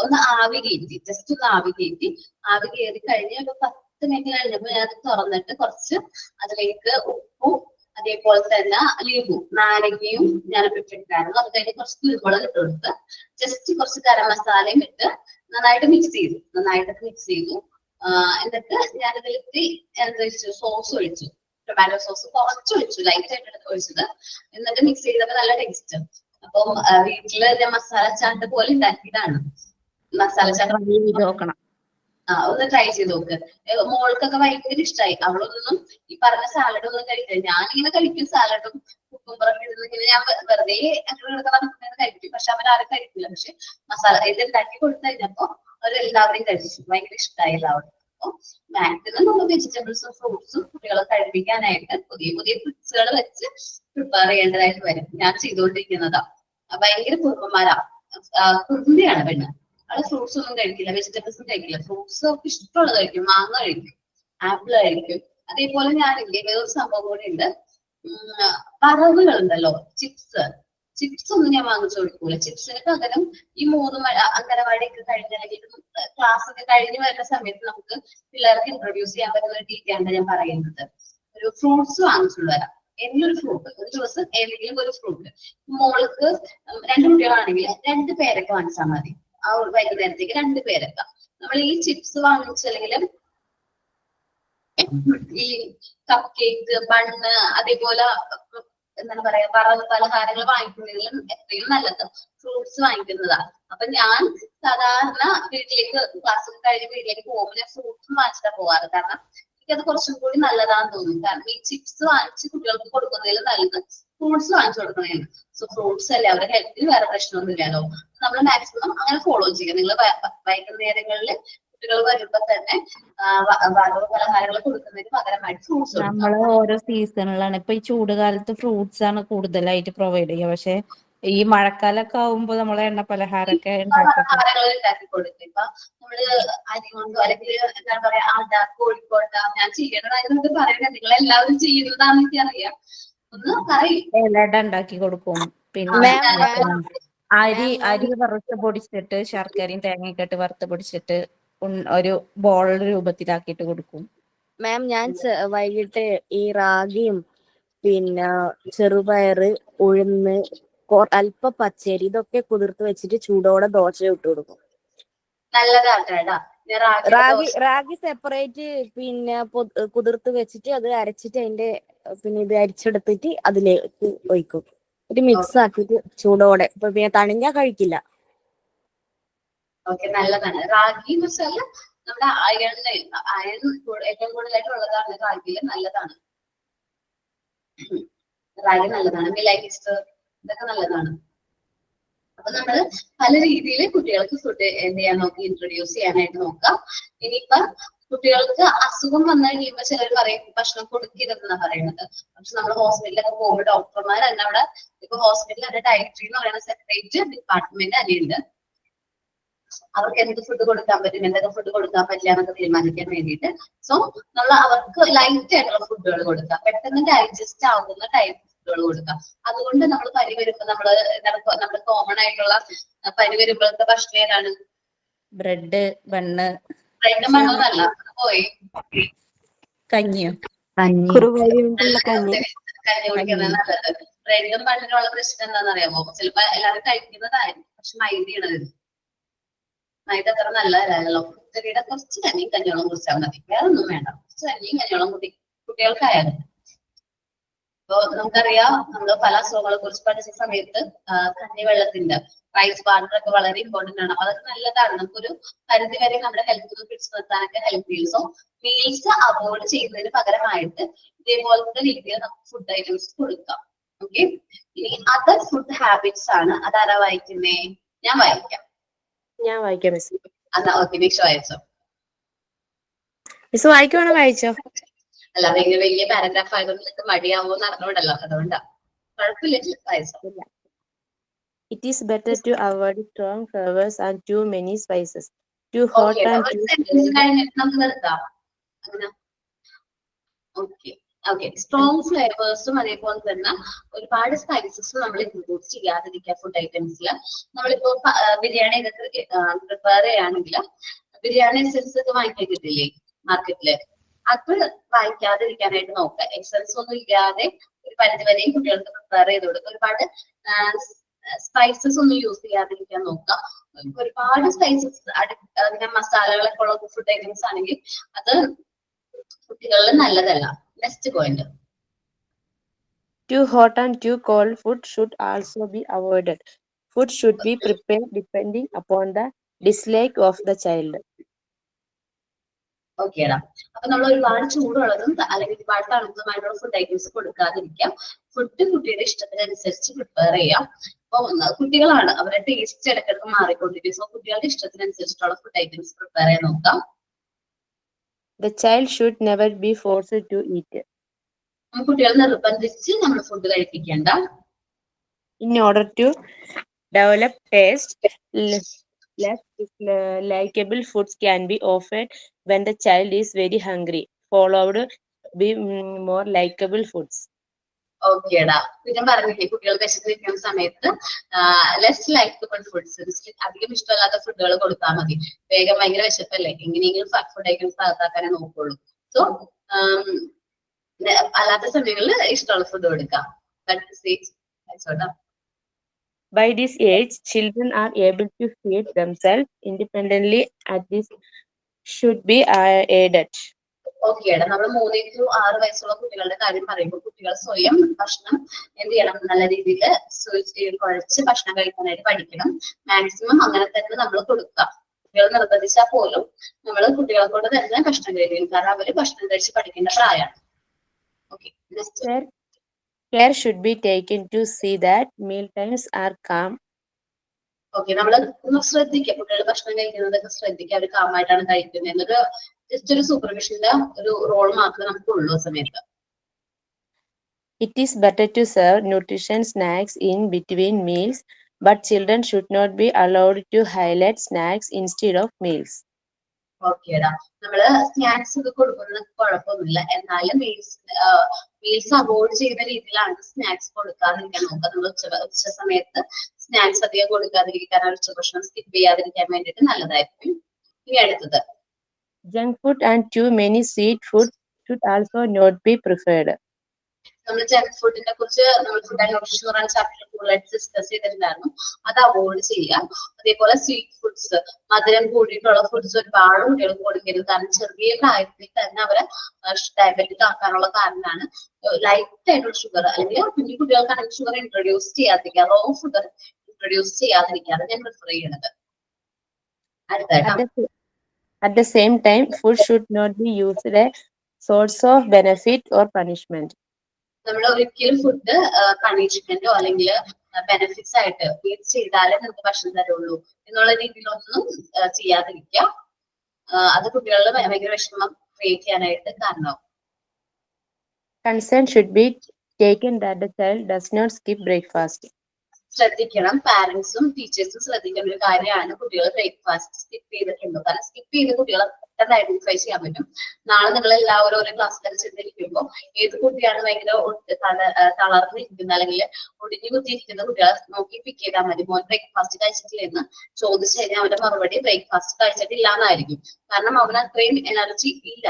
ഒന്ന് ആവി കയറ്റി, ജസ്റ്റ് ഒന്ന് ആവി കയറ്റി. ആവി കയറി കഴിഞ്ഞ് ഒരു 10 മിനിറ്റ് കഴിഞ്ഞപ്പോ ഞാൻ തുറന്നിട്ട് കുറച്ച് അതിലേക്ക് ഉപ്പും അതേപോലെ തന്നെ ലിംബു നാരങ്ങയും ഞാൻ ഇട്ടിട്ടുണ്ടായിരുന്നു. അത് കഴിഞ്ഞ് കുറച്ച് കുരുമുളക് ഇട്ട് കൊടുത്ത് ജസ്റ്റ് കുറച്ച് ഗരം മസാലയും ഇട്ട് നന്നായിട്ട് മിക്സ് ചെയ്തു. എന്നിട്ട് ഞാനതിലേക്ക് എന്താ വെച്ചു, സോസ് ഒഴിച്ചു. ടൊമാറ്റോ സോസ് കുറച്ച് ഒഴിച്ചു, ലൈറ്റ് ആയിട്ട് ഒഴിച്ചത്. എന്നിട്ട് മിക്സ് ചെയ്തപ്പോ നല്ല ടേസ്റ്റ്. അപ്പം വീട്ടില് ഞാൻ മസാല ചാട്ട് പോലെ ഉണ്ടാക്കിയതാണ്. മസാല ചാട്ട് നോക്കണം. ഒന്ന് ട്രൈ ചെയ്ത് നോക്ക്. മോൾക്കൊക്കെ ഭയങ്കര ഇഷ്ടമായി. അവളൊന്നും ഈ പറഞ്ഞ സാലഡ് ഒന്നും കഴിക്കില്ല. ഞാനിങ്ങനെ കഴിക്കും സാലഡും കുക്കുംബറൊക്കെ ഇങ്ങനെ ഞാൻ വെറുതെ അങ്ങനെ കഴിക്കും. പക്ഷെ അവരാരും കഴിക്കില്ല. പക്ഷെ മസാല ഇത് ഉണ്ടാക്കി കൊടുത്തു കഴിഞ്ഞപ്പോ അവരെല്ലാവരെയും കഴിച്ചു. ഭയങ്കര ഇഷ്ടമായി എല്ലാവർക്കും. അപ്പൊ മാക്സിമം നമ്മൾ വെജിറ്റബിൾസും ഫ്രൂട്ട്സും കുട്ടികളെ കഴിപ്പിക്കാനായിട്ട് പുതിയ പുതിയ ട്രിക്സുകൾ വെച്ച് പ്രിപ്പയർ ചെയ്യേണ്ടതായിട്ട് വരും. ഞാൻ ചെയ്തുകൊണ്ടിരിക്കുന്നതാ. ഭയങ്കര കുറുമ്പന്മാരാ, കുറുമ്പിയാണ് പെണ്ണ്. അവള് ഫ്രൂട്ട്സ് ഒന്നും കഴിക്കില്ല, വെജിറ്റബിൾസും കഴിക്കില്ല. ഫ്രൂട്ട്സ് ഒക്കെ ഇഷ്ടമുള്ളത് കഴിക്കും. മാങ്ങ കഴിക്കും, ആപ്പിൾ കഴിക്കും, അതേപോലെ ഞാനില്ലേ വേറൊരു സംഭവം കൂടി ഉണ്ട്. വറവുകൾ ഉണ്ടല്ലോ, ചിപ്സ് ഒന്നും ഞാൻ വാങ്ങിച്ചു കൊടുക്കൂല. ചിപ്സിന് പകരം ഈ അംഗനവാടിയൊക്കെ കഴിഞ്ഞ അല്ലെങ്കിൽ ക്ലാസ് ഒക്കെ കഴിഞ്ഞ് വരുന്ന സമയത്ത് നമുക്ക് പിള്ളേർക്ക് ഇൻട്രൊഡ്യൂസ് ചെയ്യാൻ പറ്റുന്ന ഒരു രീതിയാണ് ഞാൻ പറയുന്നത്. ഒരു ഫ്രൂട്ട്സ് വാങ്ങിച്ചുകൊണ്ട് വരാം. എന്തൊരു ഫ്രൂട്ട്, ഒരു ദിവസം ഏതെങ്കിലും ഒരു ഫ്രൂട്ട്. മോൾക്ക് 2 കുട്ടികളാണെങ്കിൽ 2 പേരൊക്കെ വാങ്ങിച്ചാൽ മതി. ആ ഒരു വൈകുന്നേരത്തേക്ക് 2 പേരൊക്കെ. നമ്മൾ ഈ ചിപ്സ് വാങ്ങിച്ചല്ലെങ്കിൽ ഈ കപ്പ് കേക്ക്, ബണ്ണ്, അതേപോലെ എന്താണ് പറയാ വറവ് പലഹാരങ്ങൾ വാങ്ങിക്കുന്നതിലും എത്രയും നല്ലത് ഫ്രൂട്ട്സ് വാങ്ങിക്കുന്നതാ. അപ്പൊ ഞാൻ സാധാരണ വീട്ടിലേക്ക് ക്ലാസ് കഴിഞ്ഞ് വീട്ടിലേക്ക് പോകുമ്പോൾ ഞാൻ ഫ്രൂട്ട്സ് വാങ്ങിച്ചിട്ടാ പോവാറ്. കാരണം എനിക്കത് കുറച്ചും കൂടി നല്ലതാന്ന് തോന്നുന്നു. കാരണം ഈ ചിപ്സ് വാങ്ങിച്ച് കുട്ടികൾക്ക് കൊടുക്കുന്നതിൽ നല്ലത് ഫ്രൂട്ട്സ് വാങ്ങിച്ചു കൊടുക്കുന്നതാണ്. സോ ഫ്രൂട്ട്സ് അല്ലേ, അവരുടെ ഹെൽത്തിന് വേറെ പ്രശ്നമൊന്നും ഇല്ലല്ലോ. നമ്മൾ മാക്സിമം അങ്ങനെ ഫോളോ ചെയ്യുക. നിങ്ങൾ വൈകുന്നേരങ്ങളിൽ കുട്ടികൾ വരുമ്പോ തന്നെ വറവ് പലഹാരങ്ങൾ കൊടുക്കുന്നതിന് പകരമായിട്ട് ഫ്രൂട്ട്സ് കൊടുക്കുക. നമ്മള് ഓരോ സീസണിലാണ്. ഇപ്പൊ ഈ ചൂട് കാലത്ത് ഫ്രൂട്ട്സ് ആണ് കൂടുതലായിട്ട് പ്രൊവൈഡ് ചെയ്യുക. പക്ഷെ ഈ മഴക്കാലൊക്കെ ആവുമ്പോ നമ്മള് എണ്ണ പലഹാരമൊക്കെ പലഹാരങ്ങൾ ഉണ്ടാക്കി കൊടുക്കും. ഇപ്പൊ നമ്മള് അരി കൊണ്ടോ അല്ലെങ്കിൽ എന്താ പറയാ അട, കോഴിക്കോട്ട ഞാൻ ചെയ്യണതായതുകൊണ്ട് പറയുന്നത് നിങ്ങൾ എല്ലാവരും ചെയ്യുന്നതാണെന്ന് എനിക്കറിയാം. ഒന്ന് പറയും. ഇലട ഉണ്ടാക്കി കൊടുക്കും. പിന്നെ അരി വറുത്ത് പൊടിച്ചിട്ട് ശർക്കരയും തേങ്ങയൊക്കെ ഇട്ട് വറുത്ത് പൊടിച്ചിട്ട് ഒരു ബോൾ രൂപത്തിലാക്കിയിട്ട് കൊടുക്കും. മാം, ഞാൻ വൈകിട്ട് ഈ റാഗിയും പിന്നെ ചെറുപയറ്, ഉഴുന്ന്, അല്പ പച്ചരി ഇതൊക്കെ കുതിർത്ത് വെച്ചിട്ട് ചൂടോടെ ദോശ ഇട്ട് കൊടുക്കും. നല്ലതാട്ടാ. റാഗി സെപ്പറേറ്റ് പിന്നെ കുതിർത്ത് വെച്ചിട്ട് അത് അരച്ചിട്ട് അതിന്റെ പിന്നെ ഇത് അരിച്ചെടുത്തിട്ട് അതിലേക്ക് ഒഴിക്കും. ഒരു മിക്സ് ആക്കിയിട്ട് ചൂടോടെ. ഇപ്പൊ പിന്നെ തണിഞ്ഞാ കഴിക്കില്ല. ഓക്കെ, നല്ലതാണ്. റാഗി എന്ന് വെച്ചാൽ നമ്മുടെ അയൺ ഏറ്റവും കൂടുതലായിട്ട് ഉള്ളതാണ് റാഗിയിൽ. നല്ലതാണ് റാഗി, നല്ലതാണ്. മിലൈറ്റ്സ് ഇതൊക്കെ നല്ലതാണ്. അപ്പൊ നമ്മള് പല രീതിയിൽ കുട്ടികൾക്ക് ഫുഡ് എന്ത് ചെയ്യാൻ നോക്കി ഇൻട്രൊഡ്യൂസ് ചെയ്യാനായിട്ട് നോക്കാം. ഇനിയിപ്പം കുട്ടികൾക്ക് അസുഖം വന്നു കഴിയുമ്പോൾ ചിലർ പറയും ഭക്ഷണം കൊടുക്കരുതെന്നാണ് പറയുന്നത്. പക്ഷെ നമ്മൾ ഹോസ്പിറ്റലിലൊക്കെ പോകുമ്പോൾ ഡോക്ടർമാർ തന്നെ അവിടെ ഇപ്പൊ ഹോസ്പിറ്റലിൽ തന്നെ ഡയറ്ററി എന്ന് പറയുന്ന സെപ്പറേറ്റ് ഡിപ്പാർട്ട്മെന്റ് തന്നെയുണ്ട്. അവർക്ക് എന്ത് ഫുഡ് കൊടുക്കാൻ പറ്റും, എന്തൊക്കെ ഫുഡ് കൊടുക്കാൻ പറ്റില്ല എന്നൊക്കെ തീരുമാനിക്കാൻ വേണ്ടിയിട്ട്. സോ നമ്മൾ അവർക്ക് ലൈറ്റ് ആയിട്ടുള്ള ഫുഡുകൾ കൊടുക്കാം, പെട്ടെന്ന് ഡൈജസ്റ്റ് ആവുന്ന ടൈപ്പ് ഫുഡുകൾ കൊടുക്കാം. അതുകൊണ്ട് നമ്മൾ പനി വരുമ്പോ നമ്മുടെ കോമൺ ആയിട്ടുള്ള പനി വരുമ്പോഴത്തെ ഭക്ഷണം ഏതാണ്? Bread, bun. ബ്രെഡും ബണ്ണൊന്നല്ല, പോയി കഞ്ഞിയോ? കഞ്ഞി കുടിക്കുന്നത് നല്ലത്. ബ്രെഡും ബണ്ണിനുള്ള പ്രശ്നം എന്താണെന്ന് അറിയാമോ? ചിലപ്പോ എല്ലാവരും കഴിക്കുന്നതായിരിക്കും, പക്ഷെ മൈദയാണ്. മൈദ അത്ര നല്ലതല്ലോ. കുത്തരിയുടെ കുറച്ച് കഞ്ഞിയും കഞ്ഞോളം കുടിച്ചാൽ മതി, വേറെ ഒന്നും വേണ്ട. കുറച്ച് കഞ്ഞിയും കഞ്ഞോളം കുട്ടികൾക്കായാലും. ഇപ്പൊ നമുക്കറിയാം, നമ്മള് പല അസുഖങ്ങളെ കുറിച്ച് പഠിച്ച സമയത്ത് കഞ്ഞിവെള്ളത്തിന്റെ റൈസ് വാട്ടർ ഒക്കെ വളരെ ഇമ്പോർട്ടന്റ് ആണ്. അപ്പൊ അതൊക്കെ നല്ലതാണ്. നമുക്കൊരു പരിധി വരെ നമ്മുടെ ഹെൽത്ത് പിടിച്ചു നിർത്താനൊക്കെ ഹെൽപ്പ് ചെയ്യും. സോ മീൽസ് അവോയ്ഡ് ചെയ്യുന്നതിന് പകരമായിട്ട് ഇതേപോലത്തെ രീതിയിൽ നമുക്ക് ഫുഡ് ഐറ്റംസ് കൊടുക്കാം. ഓക്കെ, ഇനി അതർ ഫുഡ് ഹാബിറ്റ്സ് ആണ്. അതാരാ വായിക്കുന്നേ? ഞാൻ വായിക്കാം. മിസ്. എന്നാ ഓക്കെ, മിക്സ് വായിച്ചോ. മിസ് വായിക്കുവാണോ? വായിച്ചോ. അല്ല, വലിയ പാരഗ്രാഫ് ആയതുകൊണ്ട് മടിയാവോ നടന്നുകൊണ്ടല്ലോ, അതുകൊണ്ടാ. കുഴപ്പമില്ല, വായിച്ചോ. It is better to avoid strong flavors and too many spices. Too hot and too കഴിഞ്ഞിട്ട് നമുക്ക് നിർത്താം. അങ്ങനെ ഓക്കെ. സ്ട്രോങ് ഫ്ലേവേഴ്സും അതേപോലെ തന്നെ ഒരുപാട് സ്പൈസസും നമ്മൾ ഇൻക്ലൂഡ് ചെയ്യാതിരിക്കുക ഫുഡ് ഐറ്റംസിൽ. നമ്മളിപ്പോ ബിരിയാണി ഒക്കെ പ്രിപ്പയർ ചെയ്യുകയാണെങ്കിൽ ബിരിയാണി എസൻസ് ഒക്കെ വാങ്ങിക്കാൻ കിട്ടില്ലേ മാർക്കറ്റില്, അത് വാങ്ങിക്കാതിരിക്കാനായിട്ട് നോക്കുക. എസൻസ് ഒന്നും ഇല്ലാതെ ഒരു പരിധി വരെയും കുട്ടികൾക്ക് പ്രിപ്പയർ ചെയ്ത് കൊടുക്കുക. ഒരുപാട് സ്പൈസസ് ഒന്നും യൂസ് ചെയ്യാതിരിക്കാൻ നോക്കുക. ഒരുപാട് സ്പൈസസ് അങ്ങനെ മസാലകളൊക്കെ ഉള്ള ഫുഡ് ഐറ്റംസ് ആണെങ്കിൽ അത് കുട്ടികളിൽ നല്ലതല്ല. Next point. Too hot and too cold food should also be avoided. Food should be prepared depending upon the dislike of the child. ഓക്കേടാ. അപ്പൊ നമ്മൾ ഒരുപാട് ചൂടുള്ളതും അല്ലെങ്കിൽ ഒരുപാട് തണുത്തതുമായിട്ടുള്ള ഫുഡ് ഐറ്റംസ് കൊടുക്കാതിരിക്കാം. ഫുഡ് കുട്ടിയുടെ ഇഷ്ടത്തിനനുസരിച്ച് പ്രിപ്പയർ ചെയ്യാം. അപ്പൊ കുട്ടികളാണ്, അവരുടെ ടേസ്റ്റ് ഇടയ്ക്കിടയ്ക്ക് മാറിക്കൊണ്ടിരിക്കും. സോ കുട്ടികളുടെ ഇഷ്ടത്തിനനുസരിച്ചിട്ടുള്ള ഫുഡ് ഐറ്റംസ് പ്രിപ്പയർ ചെയ്യാൻ നോക്കാം. The child should never be forced to eat. കുട്ടികൾ നിർബന്ധിച്ച് നമ്മൾ food കഴിപ്പിക്കേണ്ട. In order to develop taste, less likable foods can be offered when the child is very hungry, followed be more likable foods. ഓക്കേടാ. പിന്നെ പറഞ്ഞില്ലേ കുട്ടികൾ വിശന്നിരിക്കുന്ന സമയത്ത് less likeable foods, അധികം ഇഷ്ടമല്ലാത്ത ഫുഡുകൾ കൊടുത്താൽ മതി. വേഗം ഭയങ്കര വിശപ്പല്ലേ, എങ്ങനെയെങ്കിലും ഫുഡ് ഐറ്റംസ് അകത്താക്കാനേ നോക്കുള്ളൂ. സോ അല്ലാത്ത സമയങ്ങളിൽ ഇഷ്ടമുള്ള ഫുഡ് കൊടുക്കാം. By this age, children are able to feed themselves independently. At this should be aided. ഓക്കേടാ. നമ്മൾ 3 to 6 വയസ്സുള്ള കുട്ടികളുടെ കാര്യം പറയുമ്പോൾ കുട്ടികൾ സ്വയം ഭക്ഷണം എന്ത് ചെയ്യണം, നല്ല രീതിയിൽ കുഴച്ച് ഭക്ഷണം കഴിക്കാനായിട്ട് പഠിക്കണം. മാക്സിമം അങ്ങനെ തന്നെ നമ്മൾ കൊടുക്കുക. കുട്ടികൾ നിർബന്ധിച്ചാൽ പോലും നമ്മൾ കുട്ടികളെ കൊണ്ട് തന്നെ ഭക്ഷണം കഴിക്കും, കാരണം അവര് ഭക്ഷണം കഴിച്ച് പഠിക്കേണ്ട പ്രായമാണ്. Okay, Care should be taken to see that meal times are calm. Okay, നമ്മൾ ഒന്ന് ശ്രദ്ധിക്കുക, കുട്ടികൾ ഭക്ഷണം കഴിക്കുന്നതൊക്കെ ശ്രദ്ധിക്കുക, അവർ കാമായിട്ടാണ് കഴിക്കുന്നത് എന്നൊരു ജസ്റ്റ് ഒരു സൂപ്പർവിഷന്റെ ഒരു റോൾ മാത്രമേ നമുക്കുള്ളൂ ആ സമയത്ത്. It is better to serve nutritious snacks in between meals, but children should not be allowed to highlight snacks instead of meals. ഓക്കേടാ. നമ്മള് സ്നാക്സ് ഒക്കെ കൊടുക്കുന്നത് കുഴപ്പമൊന്നുമില്ല, എന്നാലും മീൽസ് അവോയ്ഡ് ചെയ്യുന്ന രീതിയിലാണ് സ്നാക്സ് കൊടുക്കാതിരിക്കാൻ നോക്കുക. നമ്മൾ ഉച്ച സമയത്ത് സ്നാക്സ് അധികം കൊടുക്കാതിരിക്കാൻ, ഉച്ചഭക്ഷണം സ്കിപ്പ് ചെയ്യാതിരിക്കാൻ വേണ്ടിയിട്ട് നല്ലതായിരിക്കും. ഇനി അടുത്തത്, Junk food and too many sweet food should also not be preferred. നമ്മൾ ജങ്ക് ഫുഡിനെ കുറിച്ച് നമ്മൾ ഫുഡ് ആൻഡ് ന്യൂട്രീഷൻ എന്ന് പറയുന്ന ചാപ്റ്ററിൽ കൂടുതലായിട്ട് ഡിസ്കസ് ചെയ്തിട്ടുണ്ടായിരുന്നു. അത് അവോയ്ഡ് ചെയ്യാം. അതേപോലെ സ്വീറ്റ് ഫുഡ്സ്, മധുരം കൂടിയിട്ടുള്ള ഫുഡ്സ് ഒരുപാട് കുട്ടികൾക്ക് കൊടുക്കരുത്, കാരണം ചെറിയ പ്രായത്തിൽ തന്നെ അവരെ ഡയബറ്റിക് ആക്കാനുള്ള കാരണമാണ്. ലൈറ്റ് ആയിട്ടുള്ള ഷുഗർ, അല്ലെങ്കിൽ കുഞ്ഞു കുട്ടികൾക്കാണെങ്കിൽ ഷുഗർ ഇൻട്രൊഡ്യൂസ് ചെയ്യാതിരിക്കുക, റോ ഷുഗർ ഇൻട്രൊഡ്യൂസ് ചെയ്യാതിരിക്കാതെ ഞാൻ പ്രിഫർ ചെയ്യണത്. അടുത്തായിട്ട് At the same time, food should not be used as a source of benefit or punishment. നമ്മൾ ഒരിക്കലും ഫുഡ് പണിഷ്മെന്റോ അല്ലെങ്കിൽ ബെനിഫിറ്റ്സ് ആയിട്ട് ഇത് ചെയ്താലേ നമുക്ക് ഭക്ഷണം തരുള്ളൂ എന്നുള്ള രീതിയിലൊന്നും ചെയ്യാതിരിക്കുക. അത് കുട്ടികളുടെ ഭയങ്കര വിഷമം ക്രിയേറ്റ് ചെയ്യാനായിട്ട് കാരണമാവും. Concern should be taken that the child does not skip breakfast. ശ്രദ്ധിക്കണം, പാരന്റ്സും ടീച്ചേഴ്സും ശ്രദ്ധിക്കേണ്ട ഒരു കാര്യമാണ് കുട്ടികൾ ബ്രേക്ക്ഫാസ്റ്റ് സ്കിപ്പ് ചെയ്തിട്ടുണ്ടോ. കാരണം സ്കിപ്പ് ചെയ്ത് കുട്ടികളെ പെട്ടെന്ന് ഐഡന്റിഫൈ ചെയ്യാൻ പറ്റും. നാളെ നിങ്ങൾ എല്ലാവരും ഓരോ ക്ലാസ് ധരിച്ചിരിക്കുമ്പോൾ ഏത് കുട്ടിയാണ് ഭയങ്കര തളർന്നിരിക്കുന്നത് അല്ലെങ്കിൽ ഒടിഞ്ഞു കുത്തിയിരിക്കുന്ന കുട്ടികളെ നോക്കി പിക്ക് ചെയ്താൽ മതി. മോൻ ബ്രേക്ക്ഫാസ്റ്റ് കഴിച്ചിട്ടില്ലെന്ന് ചോദിച്ചു കഴിഞ്ഞാൽ അവന്റെ മറുപടി ബ്രേക്ക്ഫാസ്റ്റ് കഴിച്ചിട്ടില്ല എന്നായിരിക്കും. കാരണം അവന് അത്രയും എനർജി ഇല്ല,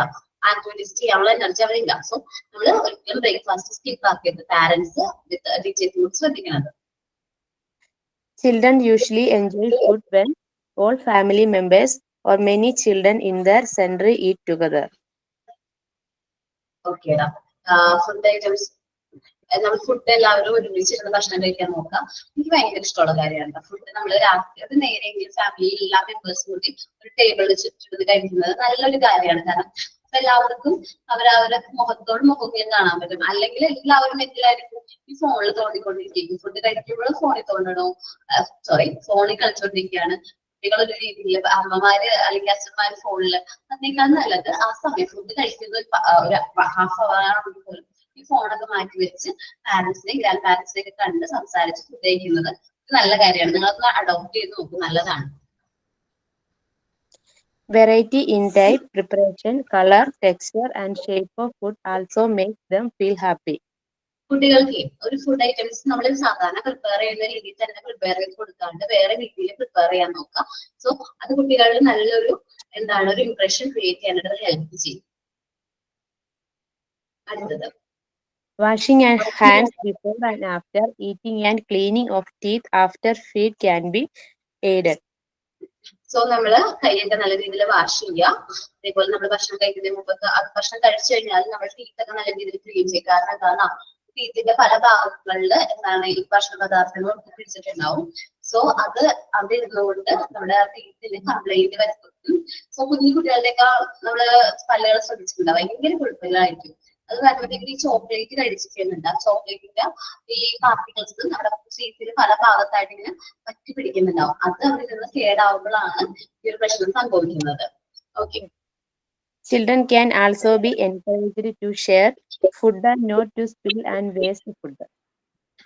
ആക്ടിവിറ്റീസ് ചെയ്യാനുള്ള എനർജി അവരില്ല. സോ നമ്മൾ ഒരിക്കലും ബ്രേക്ക്ഫാസ്റ്റ് സ്കിപ്പ് ആക്കരുത്. പാരന്റ്സ് വിത്ത് ടീച്ചേഴ്സും ശ്രദ്ധിക്കുന്നത്. Children usually enjoy food when all family members or many children in their century eat together. ഓക്കേടാ. ഫുഡ് ഐറ്റംസ്, നമ്മൾ ഫുഡ് എല്ലാവരും ഒരുമിച്ചിരുന്ന് ഭക്ഷണം കഴിക്കാൻ നോക്കാം. എനിക്ക് ഭയങ്കര ഇഷ്ടമുള്ള കാര്യമാണ് ഫുഡ്. നമ്മൾ രാത്രി അത് നേരെയെങ്കിലും ഫാമിലിയിൽ എല്ലാ മെമ്പേഴ്സും കൂടി ഒരു ടേബിളിൽ ചുറ്റിരുന്ന് കഴിക്കുന്നത് നല്ലൊരു കാര്യമാണ്. കാരണം എല്ലാവർക്കും അവരവരുടെ മുഖത്തോട് മുഖങ്ങളിൽ കാണാൻ പറ്റും. അല്ലെങ്കിൽ എല്ലാവരും എന്തിലായിരിക്കും ഈ ഫോണിൽ തോണ്ടിക്കൊണ്ടിരിക്കും. ഫുഡ് കഴിക്കുമ്പോൾ ഫോണിൽ തോണ്ടണോ, ഫോണിൽ കളിച്ചോണ്ടിരിക്കുകയാണ് കുട്ടികളൊരു രീതിയിൽ. അമ്മമാര് അല്ലെങ്കിൽ അച്ഛന്മാര് ഫോണില്, അതിനേക്കാൾ നല്ലത് ആ സമയം ഫുഡ് കഴിക്കുന്ന ഒരു ഹാഫ് അവർ പോലും ഈ ഫോണൊക്കെ മാറ്റി വെച്ച് പാരന്റ്സിനെയും ഗ്രാൻഡ് പാരന്റ്സിനെ ഒക്കെ കണ്ട് സംസാരിച്ച് ഫുഡ് കഴിക്കുന്നത് നല്ല കാര്യമാണ്. നിങ്ങളൊന്ന് അഡോപ്റ്റ് ചെയ്ത് നോക്കും, നല്ലതാണ്. Variety in type, preparation, color, texture, and shape of food also makes them feel happy. കുട്ടികൾക്ക് ഒരു ഫുഡ് ഐറ്റംസ് നമ്മൾ സാധാരണ പ്രിപ്പയർ ചെയ്യുന്ന രീതിയിൽ തന്നെ പ്രിപ്പയർ ചെയ്ത് കൊടുക്കാണ്ട് വേറെ രീതിയിൽ പ്രിപ്പയർ ചെയ്യാൻ നോക്കാം. സോ അത് കുട്ടികളിൽ നല്ലൊരു ഒരു ഇംപ്രഷൻ ക്രിയേറ്റ് ചെയ്യാനായിട്ട് ഹെൽപ്പ് ചെയ്യും. അടുത്തത്, Washing your hands before and after eating and cleaning of teeth after feed can be aided. So നമ്മള് കൈയൊക്കെ നല്ല രീതിയിൽ വാഷ് ചെയ്യുക. അതേപോലെ നമ്മൾ ഭക്ഷണം കഴിക്കുന്നതിന് മുമ്പ് ഭക്ഷണം കഴിച്ചു കഴിഞ്ഞാൽ നമ്മൾ ടീത്തൊക്കെ നല്ല രീതിയിൽ ക്ലീൻ ചെയ്യുക. കാരണം എന്താണ്, ടീത്തിന്റെ പല ഭാഗങ്ങളിൽ ഈ ഭക്ഷണ പദാർത്ഥങ്ങൾ പിടിച്ചിട്ടുണ്ടാവും. സോ അത് അവിടെ ഇരുന്നുകൊണ്ട് നമ്മുടെ ടീത്തിന് കംപ്ലൈന്റ് വരുത്തും. സോ കുഞ്ഞു കുട്ടികളുടെയൊക്കെ നമ്മള് പല്ലുകൾ ശ്രദ്ധിച്ചിട്ടുണ്ടാവും, ഭയങ്കര കുഴപ്പമില്ലായിരിക്കും. അത് വരുമ്പോഴത്തേക്ക് ഈ ചോക്ലേറ്റ് കഴിച്ചിട്ടുന്നുണ്ട്. ആ ചോക്ലേറ്റിന്റെ ഈ പാർട്ടിക്കിൾസ് നമ്മുടെ ടീത്തിൽ പല ഭാഗത്തായിട്ട് ഇങ്ങനെ പറ്റി പിടിക്കുന്നുണ്ടാവും. അത് അവിടെ നിന്ന് കേടാവുമ്പോഴാണ് ഈ ഒരു പ്രശ്നം സംഭവിക്കുന്നത്. Okay, Children can also be encouraged to share food and not to spill and waste food.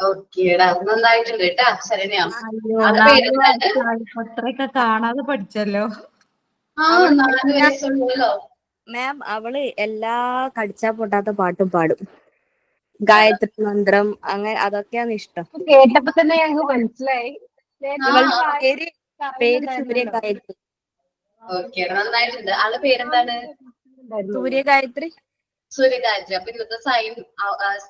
ഓക്കേടാ, നന്നായിട്ടുണ്ട് കേട്ടാ. ശരണ്യ, അയ്യോ, ആളുടെ 4 പേരെന്താണ്? വയസ്സായപ്പോഴൊക്കെ കാണാതെ പഠിച്ചല്ലോ. ആ, അവള് 4 വയസ്സുള്ളല്ലോ. മാം അവള് എല്ലാ കടിച്ചാ പൊട്ടാത്ത പാട്ടും പാടും. ഗായത്രി മന്ത്രം അങ്ങനെ അതൊക്കെയാണ് ഇഷ്ടം. കേട്ടപ്പോ തന്നെ ഞങ്ങൾക്ക് മനസ്സിലായി. ആ, ഇവളുടെ പേര് സൂര്യ പറയുന്നുണ്ടായിരുന്നല്ലോ. ഗായത്രി. ഓക്കേടാ, നന്നായിട്ടുണ്ട്. ആളുടെ പേരെന്താണ്? സൂര്യ ഗായത്രി. സൂര്യഗായത്രി. അപ്പൊ ഇന്നത്തെ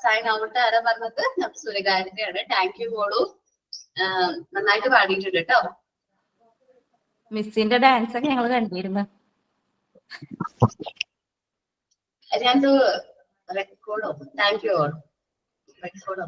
സൈൻ ഔട്ട് ആരാ പറഞ്ഞത്? നമ്മുടെ സൂര്യഗായത്രിയാണ്. താങ്ക് യു മോളു. നന്നായിട്ട് പാടിയിട്ടുണ്ട് കേട്ടോ. മിസ്സിന്റെ ഡാൻസ് ഒക്കെ ഞങ്ങൾ കണ്ടിരുന്നു. ഞാനത് റെക്കോർഡോ? Thank you all. റെക്കോർഡോ.